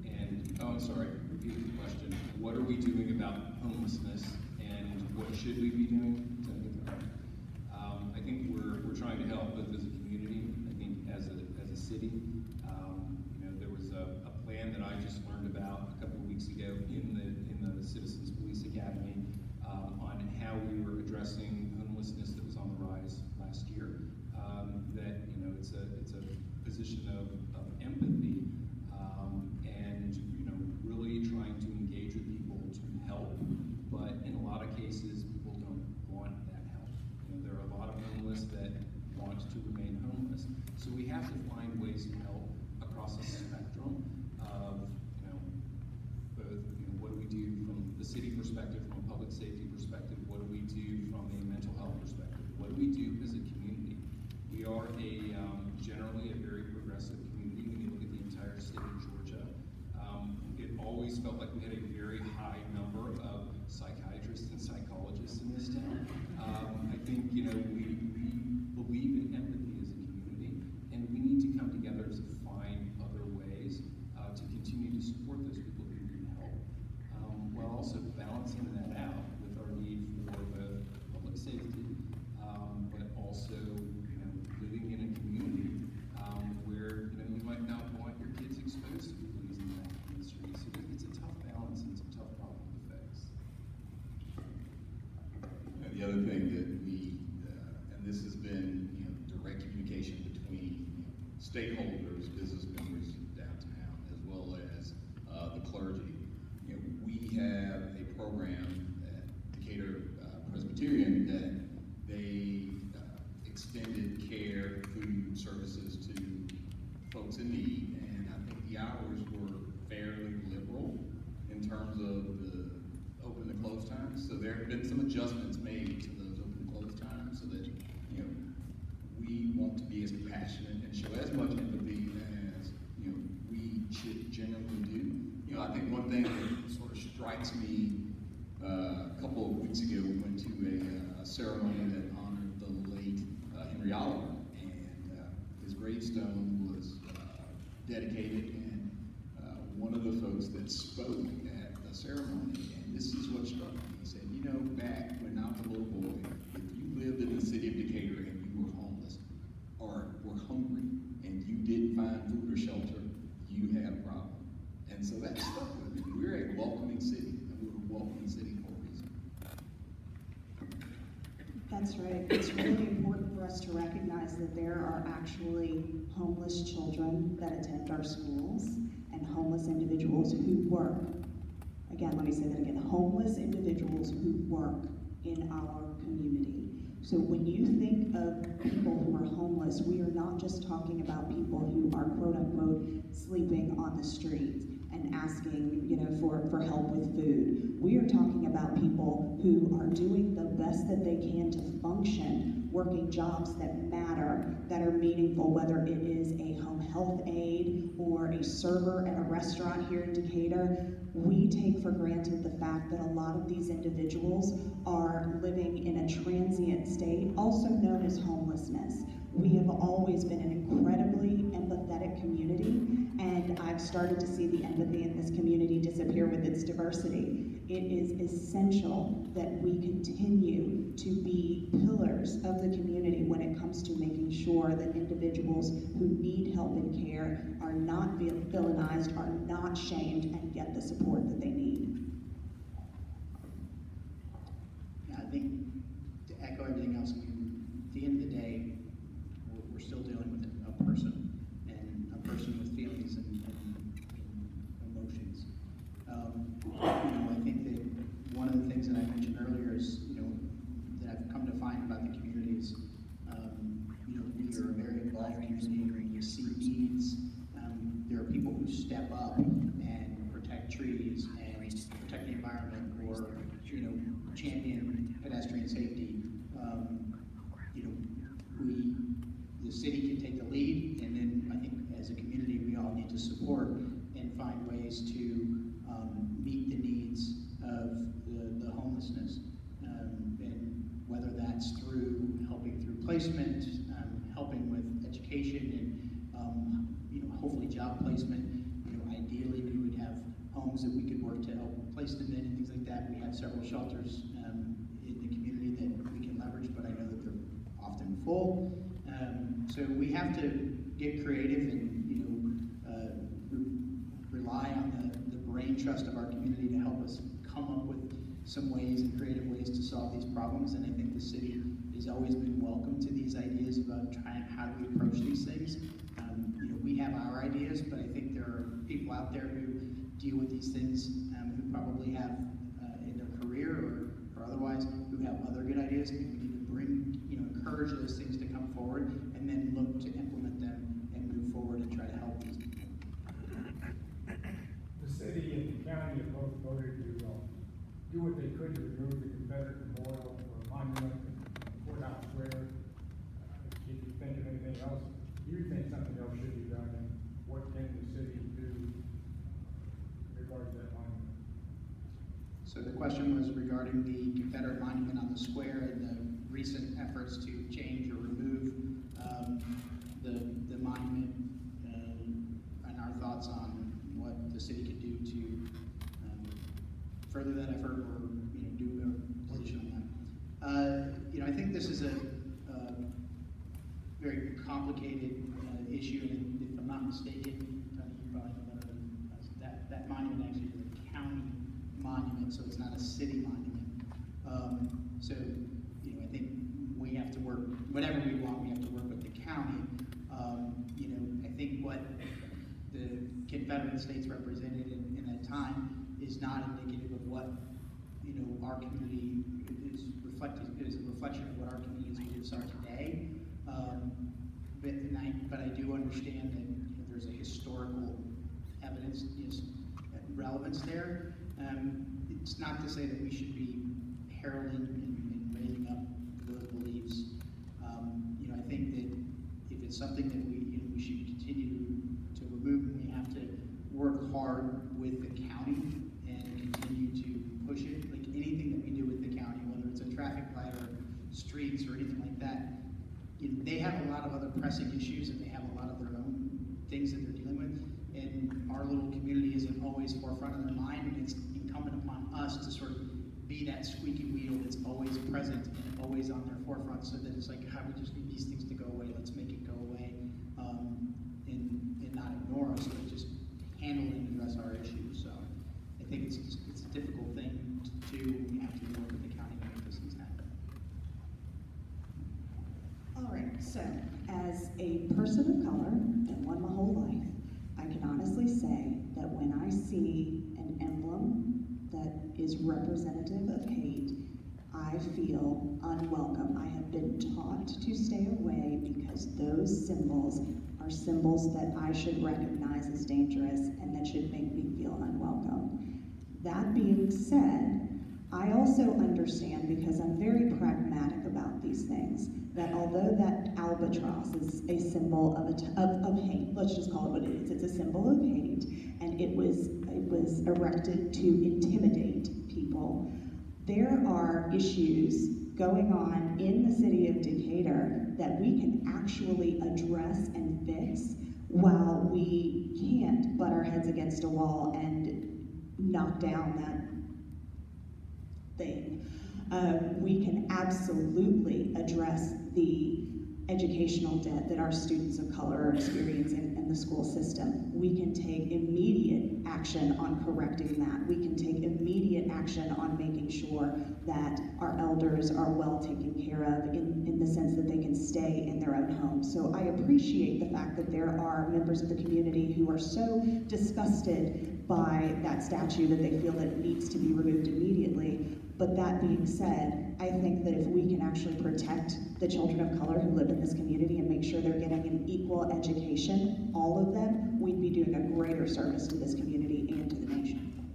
And, I'm sorry, repeat the question. What are we doing about homelessness, and what should we be doing? I think we're trying to help both as a community, I think as a city. There was a plan that I just learned about a couple of weeks ago in the Citizens Police Academy on how we were addressing homelessness that was on the rise last year. That it's a position of empathy ways to help across a spectrum of, both, what do we do from the city perspective, from a public safety perspective, what do we do from a mental health perspective, what do we do as a community? We are generally a very progressive community when you look at the entire state of Georgia. It always felt like we had a very high number of psychiatrists and psychologists in this town. I think, we believe in empathy as a community, and we need to come together to find other ways to continue to support those people who need help, while also balancing that out with our need for both public safety, but also, living in a community where, you might not want your kids exposed to people using that in the street. So it's a tough balance and it's a tough problem to fix. And the other thing that we, and this has been, direct communication between stakeholders, business members downtown, as well as the clergy. We have a program at Decatur Presbyterian that they extended care, food services to folks in need, and I think the hours were fairly liberal in terms of the open and close times. So there have been some adjustments made to those open and close times so that, we want to be as compassionate and show as much empathy as, we should generally do. I think one thing that sort of strikes me, a couple of weeks ago, we went to a ceremony that honored the late Henry Oliver, and his gravestone was dedicated, and one of the folks that spoke at the ceremony, and this is what struck me, he said, back when I was a little boy, if you lived in the city of Decatur and you were homeless or were hungry and you didn't find food or shelter, you had a problem. And so that stuck with me. We're a welcoming city, and we're a welcoming city for a reason. That's right. It's really important for us to recognize that there are actually homeless children that attend our schools and homeless individuals who work. Again, let me say that again. Homeless individuals who work in our community. So when you think of people who are homeless, we are not just talking about people who are quote unquote sleeping on the street and asking, for help with food. We are talking about people who are doing the best that they can to function, working jobs that matter, that are meaningful, whether it is a home health aide or a server at a restaurant here in Decatur. We take for granted the fact that a lot of these individuals are living in a transient state, also known as homelessness. We have always been an incredibly empathetic community, and I've started to see the empathy in this community disappear with its diversity. It is essential that we continue to be pillars of the community when it comes to making sure that individuals who need help and care are not villainized, are not shamed, and get the support that they need. Yeah, I think to echo everything else, at the end of the day, we're still dealing with a person, and a person with feelings and emotions. I think that one of the things that I mentioned earlier is, that I've come to find about the community is, we are a very involved community. When you see needs, there are people who step up and protect trees and protect the environment, or champion pedestrian safety. The city can take the lead, and then I think as a community we all need to support and find ways to meet the needs of the homelessness, and whether that's through helping through placement, helping with education, and hopefully job placement. Ideally we would have homes that we could work to help place them in and things like that. We have several shelters in the community that we can leverage, but I know that they're often full. So we have to get creative and rely on the brain trust of our community to help us come up with some ways and creative ways to solve these problems. And I think the city has always been welcome to these ideas about how do we approach these things. We have our ideas, but I think there are people out there who deal with these things who probably have in their career or otherwise who have other good ideas, and we need to encourage those things to come forward and then look to implement them and move forward and do what they could to remove the Confederate memorial or monument in Courthouse Square. If you think of anything else, do you think something else should be done, and what can the city do in regard to that monument? So the question was regarding the Confederate monument on the square and the recent efforts to change or remove the monument, and our thoughts on what the city could do to further that effort, or do a position on that. I think this is a very complicated issue, and if I'm not mistaken, Tony, you probably know better than us, that monument actually is a county monument, so it's not a city monument. So, I think we have to work, whatever we want, we have to work with the county. I think what the Confederate States represented in that time is not indicative of what, our community is a reflection of what our community's beliefs are today. But I do understand that there's a historical evidence, relevance there. It's not to say that we should be heralding and raising up those beliefs. I think that if it's something that we should continue to remove, we have to work hard with the county and continue to push it. Like anything that we do with the county, whether it's a traffic light or streets or anything like that, they have a lot of other pressing issues, and they have a lot of their own things that they're dealing with. And our little community isn't always forefront of their mind, and it's incumbent upon us to sort of be that squeaky wheel that's always present and always on their forefront, so that it's like, how we just need these things to go away, let's make it go away, and not ignore us, but just handle and address our issues. So I think it's a difficult thing to do. We have to work with the county to make those things happen. All right, so as a person of color and one my whole life, I can honestly say that when I see an emblem that is representative of hate, I feel unwelcome. I have been taught to stay away because those symbols are symbols that I should recognize as dangerous and that should make me feel unwelcome. That being said, I also understand, because I'm very pragmatic about these things, that although that albatross is a symbol of hate, let's just call it what it is, it's a symbol of hate, and it was erected to intimidate people, there are issues going on in the city of Decatur that we can actually address and fix while we can't butt our heads against a wall and knock down that thing. We can absolutely address the educational debt that our students of color are experiencing in the school system. We can take immediate action on correcting that. We can take immediate action on making sure that our elders are well taken care of in the sense that they can stay in their own homes. So I appreciate the fact that there are members of the community who are so disgusted by that statue that they feel that it needs to be removed immediately. But that being said, I think that if we can actually protect the children of color who live in this community and make sure they're getting an equal education, all of them, we'd be doing a greater service to this community and to the nation.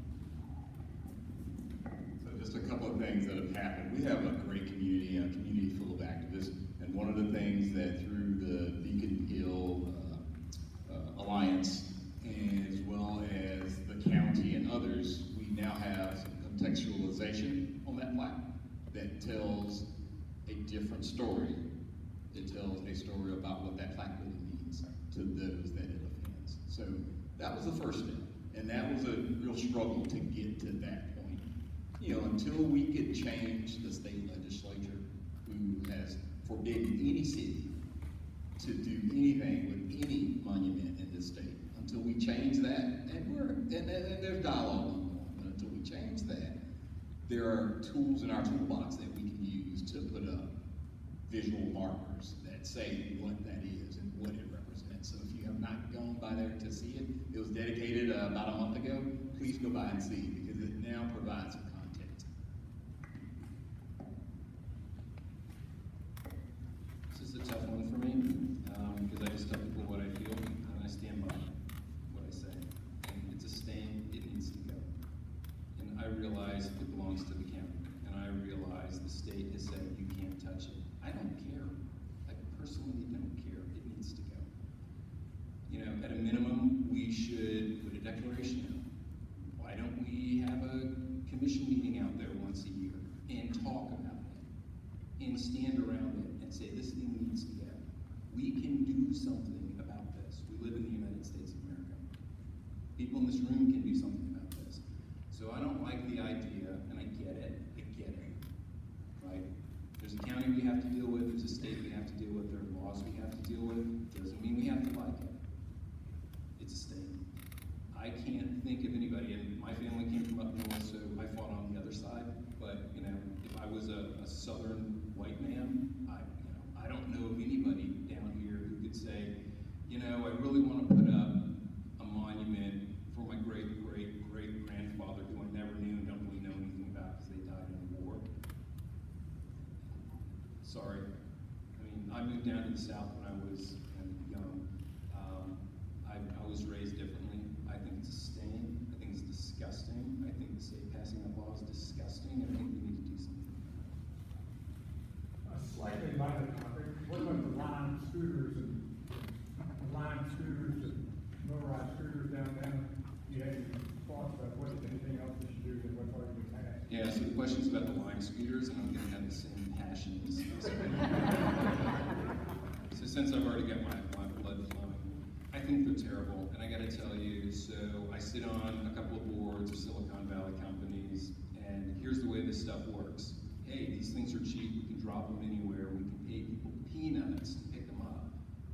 So just a couple of things that have happened. We have a great community, a community full of activists, and one of the things that through the Beacon Hill Alliance, as well as the county and others, we now have some contextualization on that plaque that tells a different story. It tells a story about what that plaque really means to those that it offends. So that was the first step, and that was a real struggle to get to that point. Until we could change the state legislature, who has forbidden any city to do anything with any monument in this state. Until we change that, and there's dialogue on, but until we change that, there are tools in our toolbox that we can use to put up visual markers that say what that is and what it represents. So if you have not gone by there to see it, it was dedicated about a month ago. Please go by and see it, because it now provides some context. This is a tough one for me, because I just tell people what I feel, and I stand by what I say. And it's a stain, it needs to go. And I realize it belongs to the state has said you can't touch it. I don't care. I personally don't care. It needs to go. You know, at a minimum, we should put a declaration out. Why don't we have a commission meeting out there once a year and talk about it and stand around it and say this thing needs to go? We can do something about this. We live in the United States of America. People in this room can do something about this. So I don't like the idea, and I get it, right? There's a county we have to deal with, there's a state we have to deal with, there are laws we have to deal with. Doesn't mean we have to like it. It's a state. I can't think of anybody, and my family came from up north, so I fought on the other side, but you know, if I was a southern white man, I don't know of anybody down here who could say, you know, I really want to put up a monument for my great-great-great-grandfather who I never knew and don't really know anything about because they died in the war. Sorry. I mean, I moved down to the South when I was young. I was raised differently. I think it's a stain. I think it's disgusting. I think the state passing that law is disgusting, and I think we need to do something. Slightly lighter topic, what about the Lime scooters and motorized scooters downtown? Do you have any thoughts about what, anything else we should do than what's already been passed? Yeah, so the question's about the Lime scooters, and I'm gonna have the same passion to discuss it. So since I've already got my blood flowing, I think they're terrible, and I gotta tell you, so I sit on a couple of boards of Silicon Valley companies, and here's the way this stuff works. Hey, these things are cheap, we can drop them anywhere, we can pay people peanuts to pick them up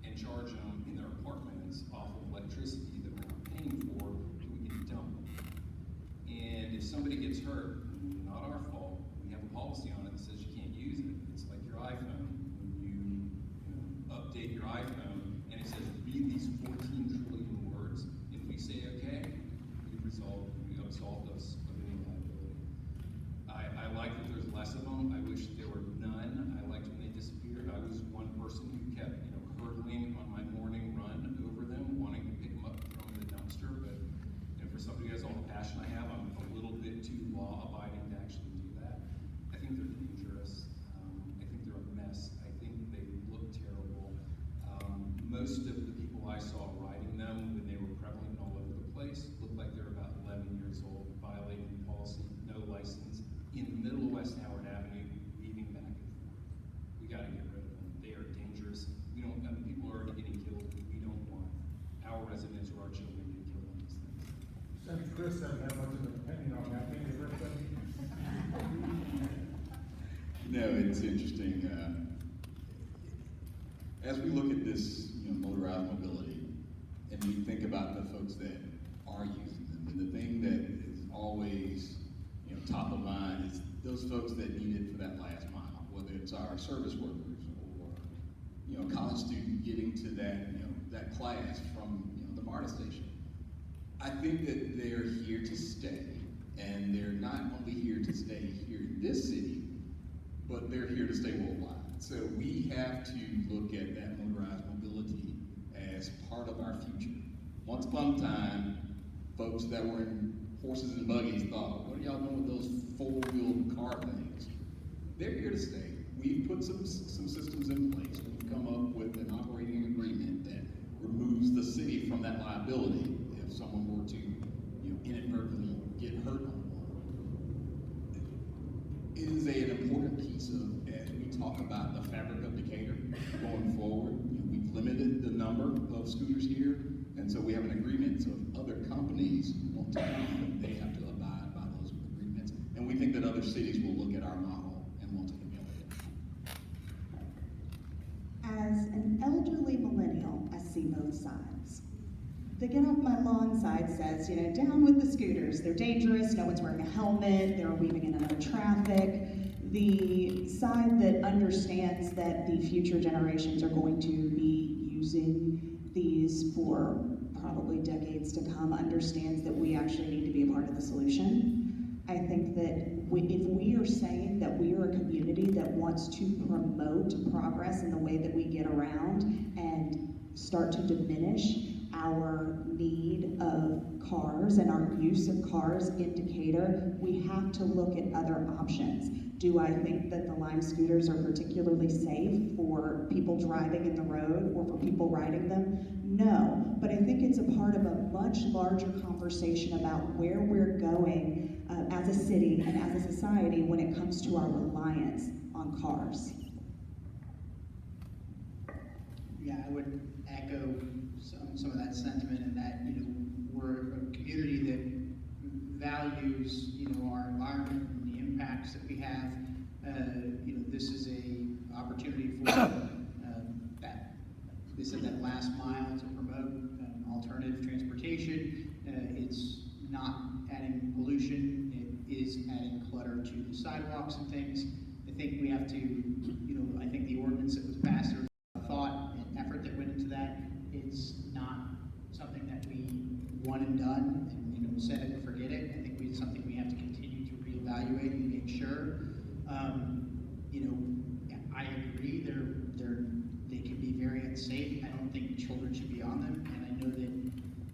and charge them in their apartments off of electricity that we're not paying for, so we can dump them. And if somebody gets hurt, not our fault, we have a policy on it that says you can't use it. It's like your iPhone. When you update your iPhone and it says read these 14 trillion words, and we say okay, we absolved us of any liability. I like that there's less of them. I wish there were none. I liked when they disappeared. I was one person who kept, hurtling on my morning run over them, wanting to pick them up and throw them in the dumpster. But for somebody who has all the passion I have, I'm a little bit too law-abiding to actually do that. I think they're dangerous. I think they're a mess. I think they look terrible. Most of the people I saw riding them when they were prevalent all over the place looked like they're about 11 years old, violating the policy, no license, in the middle of West Howard Avenue, weaving back and forth. We got to get rid of them. They are dangerous. We don't. People are already getting killed. We don't want our residents or our children to get killed on these things. Since Chris doesn't have much of an opinion on that, can you rip them? It's interesting. As we look at this, motorized mobility, and we think about the folks that are using them, and the thing that is always top of mind is those folks that need it for that last mile, whether it's our service workers or a college student getting to that that class from the MARTA station. I think that they're here to stay, and they're not only here to stay here in this city, but they're here to stay worldwide. So we have to look at that motorized mobility as part of our future. Once upon a time, folks that were in horses and buggies thought, what are y'all doing with those four-wheeled car things? They're here to stay. We've put some systems in place. We've come up with an operating agreement that removes the city from that liability if someone were to inadvertently get hurt on one. It is an important piece of, as we talk about the fabric of Decatur going forward, we've limited the number of scooters here, and so we have an agreement. So if other companies want to come, they have to abide by those agreements. And we think that other cities will look at our model and want to emulate it. As an elderly millennial, I see both sides. The get off my lawn side says, down with the scooters. They're dangerous, no one's wearing a helmet, they're weaving in and out of traffic. The side that understands that the future generations are going to be using these for probably decades to come understands that we actually need to be a part of the solution. I think that if we are saying that we are a community that wants to promote progress in the way that we get around and start to diminish our need of cars and our use of cars in Decatur, we have to look at other options. Do I think that the Lime scooters are particularly safe for people driving in the road or for people riding them? No, but I think it's a part of a much larger conversation about where we're going as a city and as a society when it comes to our reliance on cars. Yeah, I would echo some of that sentiment, and that, you know, we're a community that values, you know, our environment and the impacts that we have. You know, this is a opportunity for that last mile to promote alternative transportation. It's not adding pollution, it is adding clutter to the sidewalks and things. I think we have to, you know, I think the ordinance that was passed, there was thought and effort that went into that. It's not something that we one and done and, you know, set it and forget it. I think it's something we have to continue to reevaluate and make sure. You know, I agree, they can be very unsafe. I don't think children should be on them, and I know that,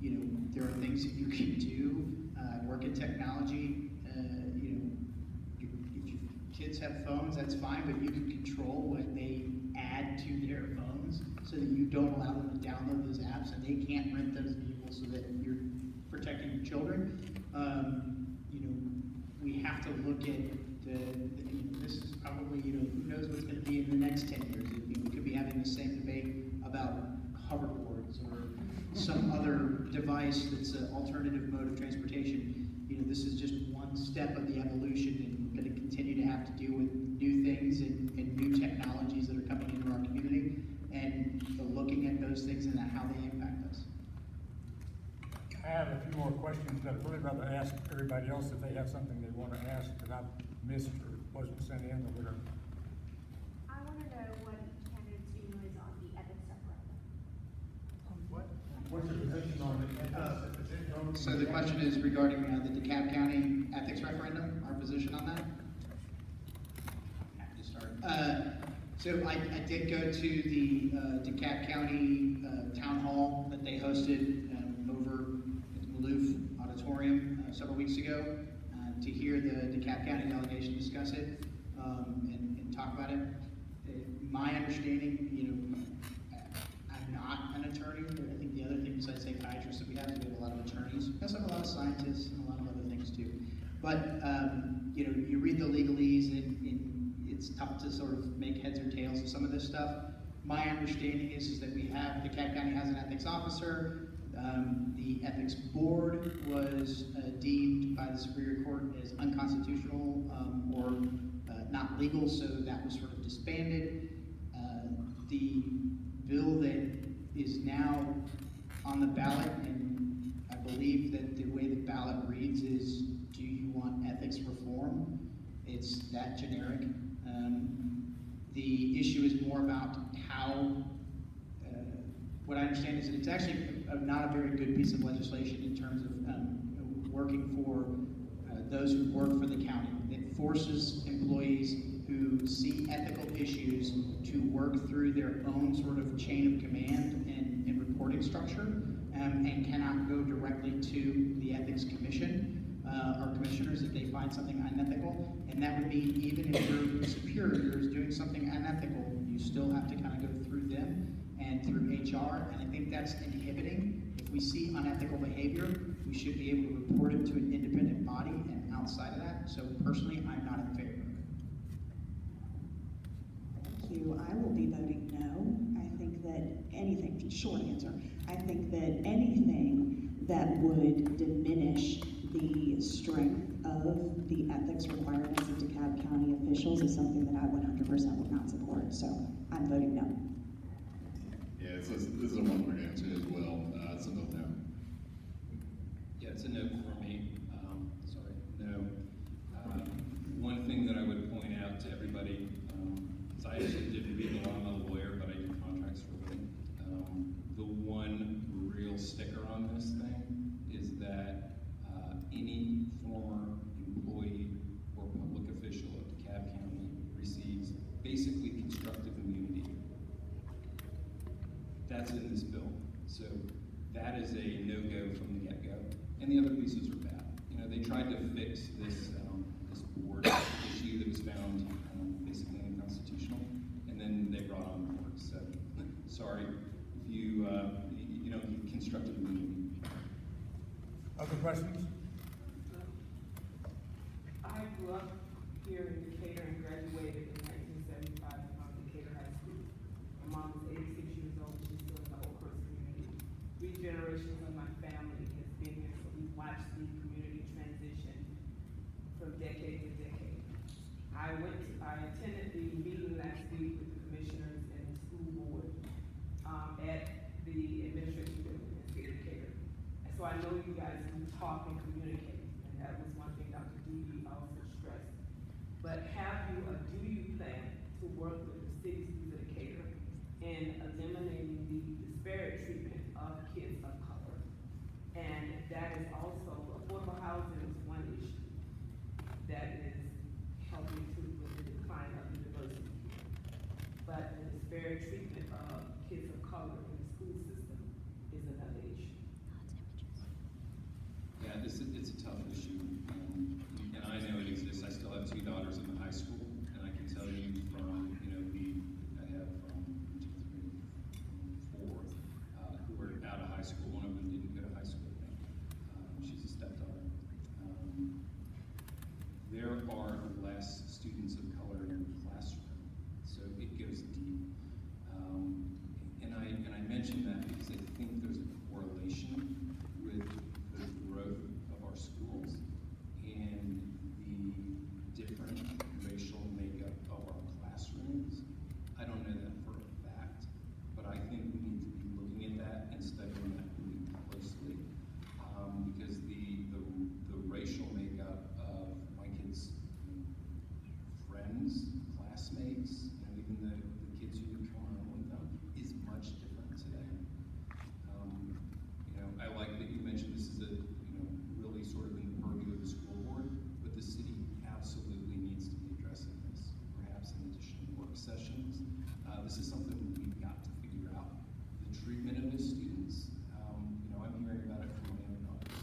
you know, there are things that you can do. Work in technology. You know, if your kids have phones, that's fine, but you can control what they add to their phones so that you don't allow them to download those apps, and they can't rent those vehicles, so that you're protecting your children. You know, we have to look at this is probably, you know, who knows what's going to be in the next 10 years. You know, we could be having the same debate about hoverboards or some other device that's an alternative mode of transportation. You know, this is just one step of the evolution, and we're going to continue to have to deal with new things and new technologies that are coming into our community, and looking at those things and how they impact us. I have a few more questions, but I'd really rather ask everybody else if they have something they want to ask that I've missed or wasn't sent in or whatever. I want to know what candidates' view is on the ethics referendum. What's your position on it? So the question is regarding the DeKalb County ethics referendum, our position on that? Happy to start. So I did go to the DeKalb County Town Hall that they hosted over at the Maloof Auditorium several weeks ago to hear the DeKalb County delegation discuss it and talk about it. My understanding, you know, I'm not an attorney. I think the other thing besides psychiatrists that we have is we have a lot of attorneys. We also have a lot of scientists and a lot of other things too. But you know, you read the legalese and it's tough to sort of make heads or tails of some of this stuff. My understanding is that we have, DeKalb County has an ethics officer. The ethics board was deemed by the Superior Court as unconstitutional or not legal, so that was sort of disbanded. The bill that is now on the ballot, and I believe that the way the ballot reads is, do you want ethics reform? It's that generic. The issue is more about how, what I understand is that it's actually not a very good piece of legislation in terms of working for those who work for the county. It forces employees who see ethical issues to work through their own sort of chain of command and reporting structure, and cannot go directly to the ethics commission or commissioners if they find something unethical. And that would mean even if your superior is doing something unethical, you still have to kind of go through them and through HR, and I think that's inhibiting. If we see unethical behavior, we should be able to report it to an independent body, and outside of that, so personally, I'm not in favor. Thank you. I will be voting no. I think that anything, short answer, I think that anything that would diminish the strength of the ethics requirements of DeKalb County officials is something that I 100% would not support, so I'm voting no. Yeah, this is a one-word answer as well. It's a no. Yeah, it's a no for me. Sorry, no. One thing that I would point out to everybody, is I actually did legal law, I'm not a lawyer, but I do contracts for a living. The one real sticker on this thing is that any former employee or public official of DeKalb County receives basically constructive immunity. That's in this bill. So that is a no-go from the get-go. and the other pieces are bad. You know, they tried to fix this board issue that was found basically unconstitutional, and then they brought on the board. So, sorry if you don't get constructive immunity. Other questions? I grew up here in Decatur and graduated in 1975 from Decatur High School. My mom is 86 years old. She's still in the Oakhurst community. 3 generations of my family has been here, so we've watched the community transition from decade to decade. I attended the meeting last week with the commissioners and the school board at the administration building in Decatur. And so I know you guys do talk and communicate, and that was one thing Dr. Dewey also stressed. But have you or do you plan to work with the cities of Decatur in eliminating the disparate treatment of kids of color? And that is also, affordable housing is one issue that is helping to with the decline of the diversity. But the disparate treatment of kids of color in the school system is another issue. Yeah, it's a tough issue, and I know it exists. I still have 2 daughters in the high school, and I can tell you from, I have 4 who are out of high school. One of them didn't go to high school. She's a stepdaughter. There are less students of color in the classroom, so it goes deep. And I mention that because I think there's a correlation with the growth of our schools and the different racial makeup of our classrooms. I don't know that for a fact, but I think we need to be looking at that and studying that really closely, because the racial makeup of my kids' friends, classmates, even the kids who would come home with them is much different today. I like that you mentioned this is really sort of in the purview of the school board, but the city absolutely needs to be addressing this, perhaps in additional work sessions. This is something we've got to figure out. The treatment of the students, I'm hearing about it from my own daughters.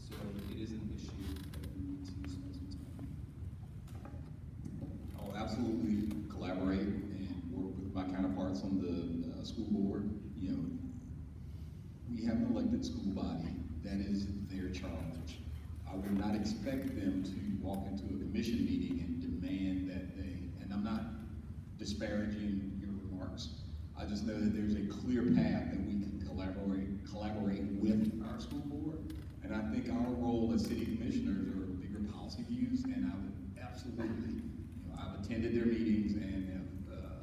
So it is an issue that we need to spend some time. I'll absolutely collaborate and work with my counterparts on the school board. We have an elected school body. That is their charge. I would not expect them to walk into a commission meeting and demand that and I'm not disparaging your remarks. I just know that there's a clear path that we can collaborate with our school board. And I think our role as city commissioners are bigger policy views, and I would absolutely, I've attended their meetings and have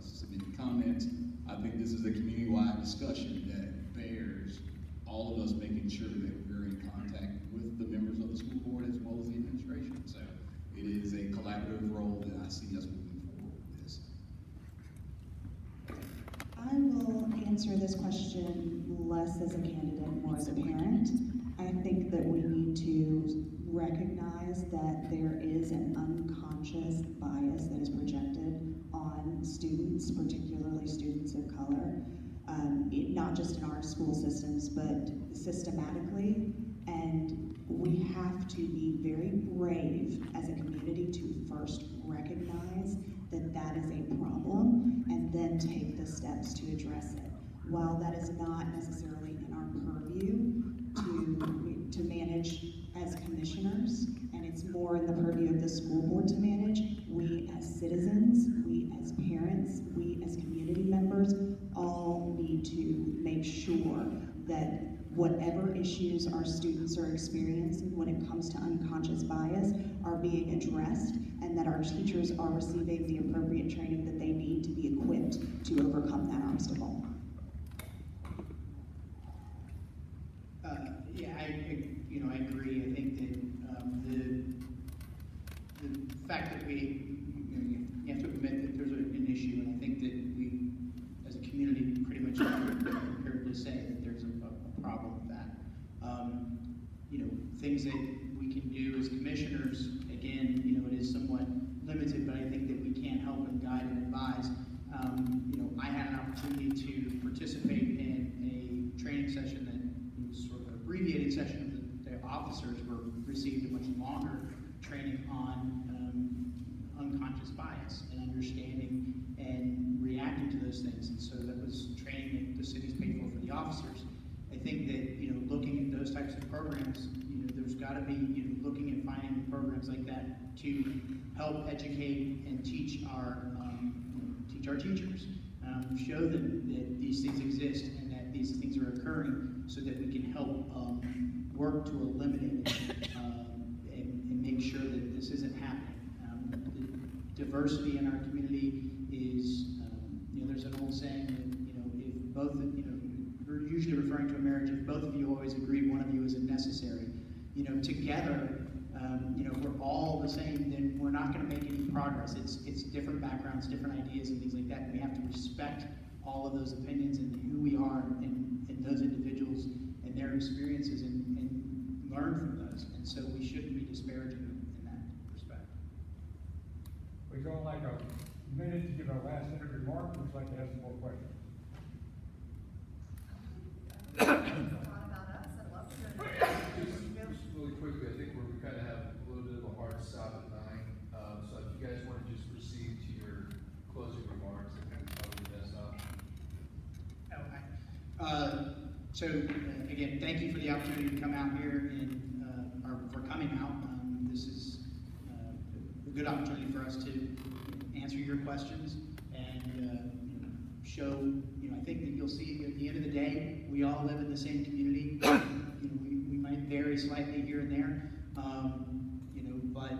submitted comments. I think this is a community-wide discussion that bears all of us making sure that we're in contact with the members of the school board as well as the administration. So it is a collaborative role that I see us moving forward with this. I will answer this question less as a candidate, more as a parent. I think that we need to recognize that there is an unconscious bias that is projected on students, particularly students of color, not just in our school systems, but systematically. And we have to be very brave as a community to first recognize that that is a problem and then take the steps to address it. While that is not necessarily in our purview to manage as commissioners, and it's more in the purview of the school board to manage, we as citizens, we as parents, we as community members, all need to make sure that whatever issues our students are experiencing when it comes to unconscious bias are being addressed, and that our teachers are receiving the appropriate training that they need to be equipped to overcome that obstacle. I agree. I think that the fact that you have to admit that there's an issue, and I think that we, as a community, pretty much are prepared to say that there's a problem with that. Things that we can do as commissioners, again, it is somewhat limited, but I think that we can help and guide and advise. I had an opportunity to participate in a training session that was sort of an abbreviated session of the officers received a much longer training on unconscious bias and understanding and reacting to those things. And so that was training that the city's paid for the officers. I think that, looking at those types of programs, there's got to be, looking at finding programs like that to help educate and teach our teachers, show them that these things exist and that these things are occurring, so that we can help work to eliminate it and make sure that this isn't happening. The diversity in our community is, there's an old saying that, if both, we're usually referring to a marriage, if both of you always agree one of you isn't necessary, together, we're all the same, then we're not going to make any progress. It's different backgrounds, different ideas, and things like that. And we have to respect all of those opinions and who we are and those individuals and their experiences and learn from those. And so we shouldn't be disparaging them in that respect. We've got like a minute to give our last minute remark. Looks like they have some more questions. Just really quickly, I think we kind of have a little bit of a hard stop at 9. So if you guys want to just proceed to your closing remarks, I think probably the best option. So again, thank you for the opportunity to come out here and or for coming out. This is a good opportunity for us to answer your questions and show. I think that you'll see at the end of the day, we all live in the same community. We might vary slightly here and there, but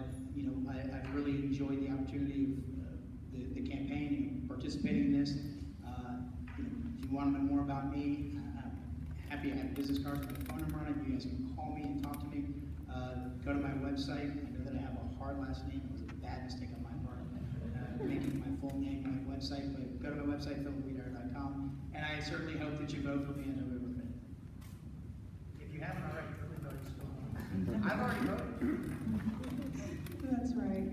I've really enjoyed the opportunity of the campaign and participating in this. If you want to know more about me, I'm happy. I have business cards with my phone number on it. You guys can call me and talk to me. Go to my website. I know that I have a hard last name. It was a bad mistake on my part, making my full name my website. But go to my website, phillipwiedower.com, and I certainly hope that you vote for me on November 5th. If you haven't already, really vote. I've already voted. That's right.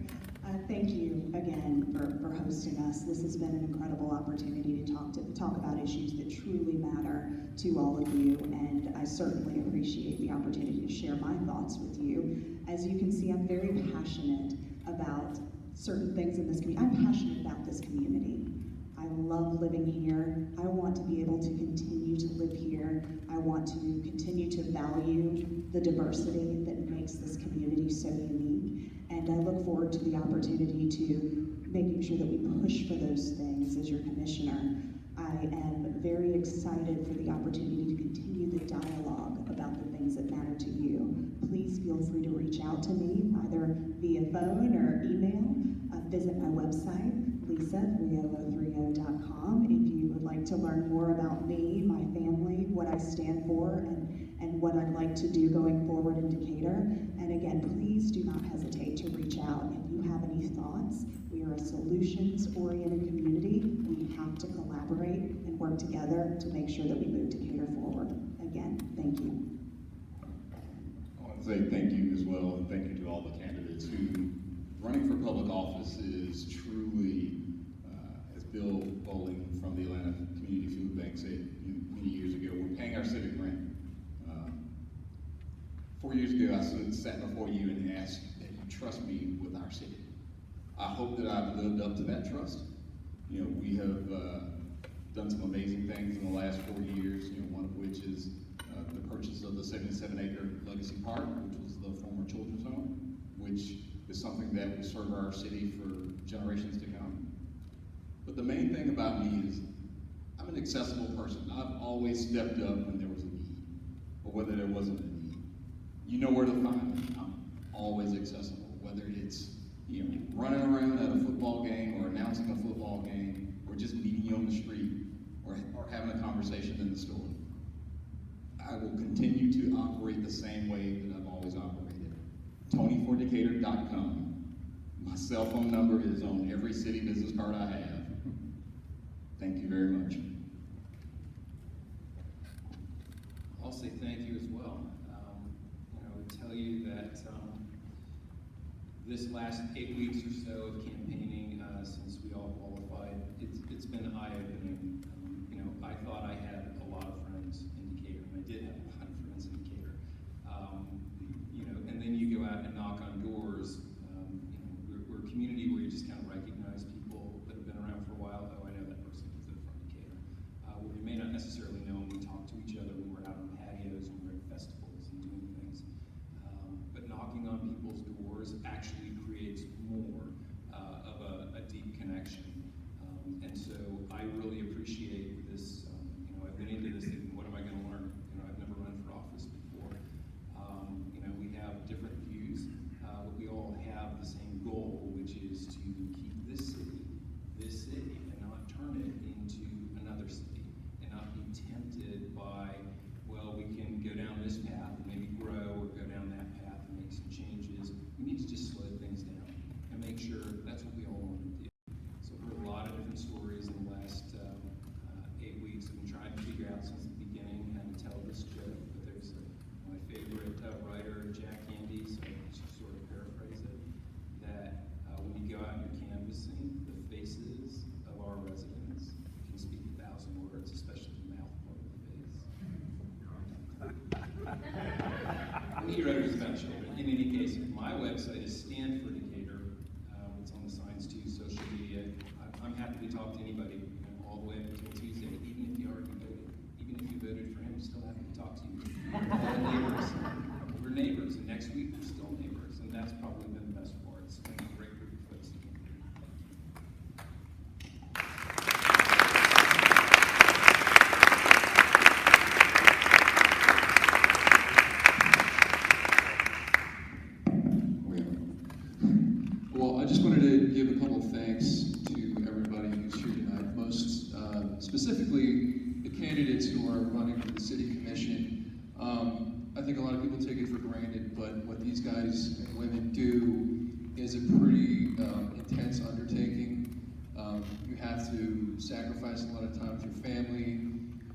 Thank you again for hosting us. This has been an incredible opportunity to talk about issues that truly matter to all of you, and I certainly appreciate the opportunity to share my thoughts with you. As you can see, I'm very passionate about certain things in this community. I'm passionate about this community. I love living here. I want to be able to continue to live here. I want to continue to value the diversity that makes this community so unique. And I look forward to the opportunity to making sure that we push for those things as your commissioner. I am very excited for the opportunity to continue the dialogue about the things that matter to you. Please feel free to reach out to me, either via phone or email. Visit my website, lesa3030.com, if you would like to learn more about me, my family, what I stand for, and what I'd like to do going forward in Decatur. And again, please do not hesitate to reach out if you have any thoughts. We are a solutions-oriented community. We have to collaborate and work together to make sure that we move Decatur forward. Again, thank you. I want to say thank you as well, and thank you to all the candidates who running for public office is truly, as Bill Bowling from the Atlanta Community Food Bank said many years ago, we're paying our civic rent. 4 years ago, I sat before you and asked that you trust me with our city. I hope that I've lived up to that trust. We have done some amazing things in the last 4 years, one of which is the purchase of the 77-acre Legacy Park, which was the former children's home, which is something that will serve our city for generations to come. But the main thing about me is I'm an accessible person. I've always stepped up when there was a need, or whether there wasn't a need. You know where to find me. I'm always accessible, whether it's running around at a football game or announcing a football game or just meeting you on the street or having a conversation in the store. I will continue to operate the same way that I've always operated. TonyForDecatur.com. My cell phone number is on every city business card I have. Thank you very much. I'll say thank you as well. I would tell you that this last 8 weeks or so of campaigning since we all qualified, it's been eye-opening. I thought I had a lot of friends in Decatur, and I did have a lot of friends in Decatur. doors actually creates more of a deep connection. And so I really appreciate this. I've been into this thinking, what am I going to learn? I've never run for office before. We have different views, but we all have the same goal, which is to keep this city, and not turn it into another city, and not be tempted by, well, we can go down this path and maybe grow, or go down that path and make some changes. We need to just slow things down and make sure that's what we all want to do. So I've heard a lot of different stories in the last 8 weeks. I've been trying to figure out since the beginning how to tell this joke, but there's my favorite writer, Jack Candy, so I just sort of paraphrase it, that when you go out and you're canvassing, the faces of our residents can speak 1,000 words, especially the mouth part of the face. He wrote it about children. In any case, my website is Stand for Decatur. It's on the signs too, social media. I'm happy to talk to anybody all the way up until Tuesday, even if you already voted. Even if you voted for him, I'm still happy to talk to you. Neighbors. We're neighbors, and next week we're still neighbors, and that's probably been the best part. It's been a great group of folks to come here. Well, I just wanted to give a couple of thanks to everybody who's here tonight, most specifically the candidates who are running for the city commission. I think a lot of people take it for granted, but what these guys and women do is a pretty intense undertaking. You have to sacrifice a lot of time with your family.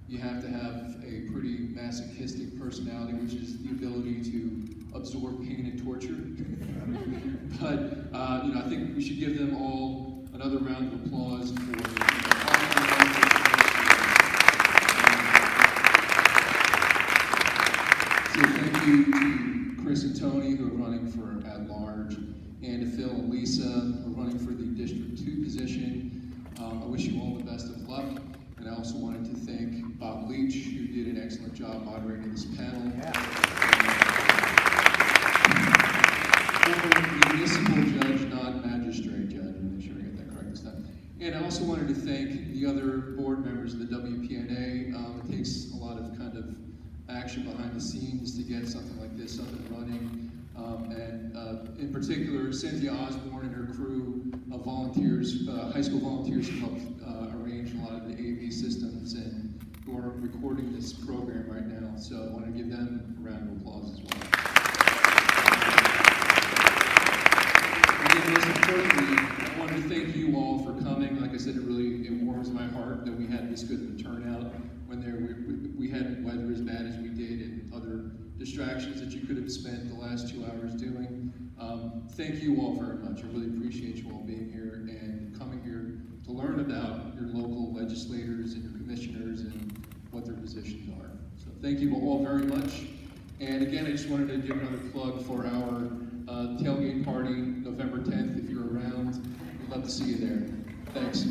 You have to have a pretty masochistic personality, which is the ability to absorb pain and torture. But I think we should give them all another round of applause for So thank you to Chris and Tony, who are running for at-large, and to Phil and Lesa, who are running for the District 2 position. I wish you all the best of luck, and I also wanted to thank Bob Leach, who did an excellent job moderating this panel. Municipal judge, not magistrate judge. Make sure I get that correct this time. And I also wanted to thank the other board members of the WPNA. It takes a lot of kind of action behind the scenes to get something like this up and running. In particular, Cynthia Osborn and her crew of volunteers, high school volunteers who helped arrange a lot of the AV systems and who are recording this program right now. So I want to give them a round of applause as well. And most importantly, I want to thank you all for coming. Like I said, it warms my heart that we had this good of a turnout when we had weather as bad as we did and other distractions that you could have spent the last 2 hours doing. Thank you all very much. I really appreciate you all being here and coming here to learn about your local legislators and your commissioners and what their positions are. So thank you all very much. And again, I just wanted to give another plug for our tailgate party November 10th. If you're around, we'd love to see you there. Thanks.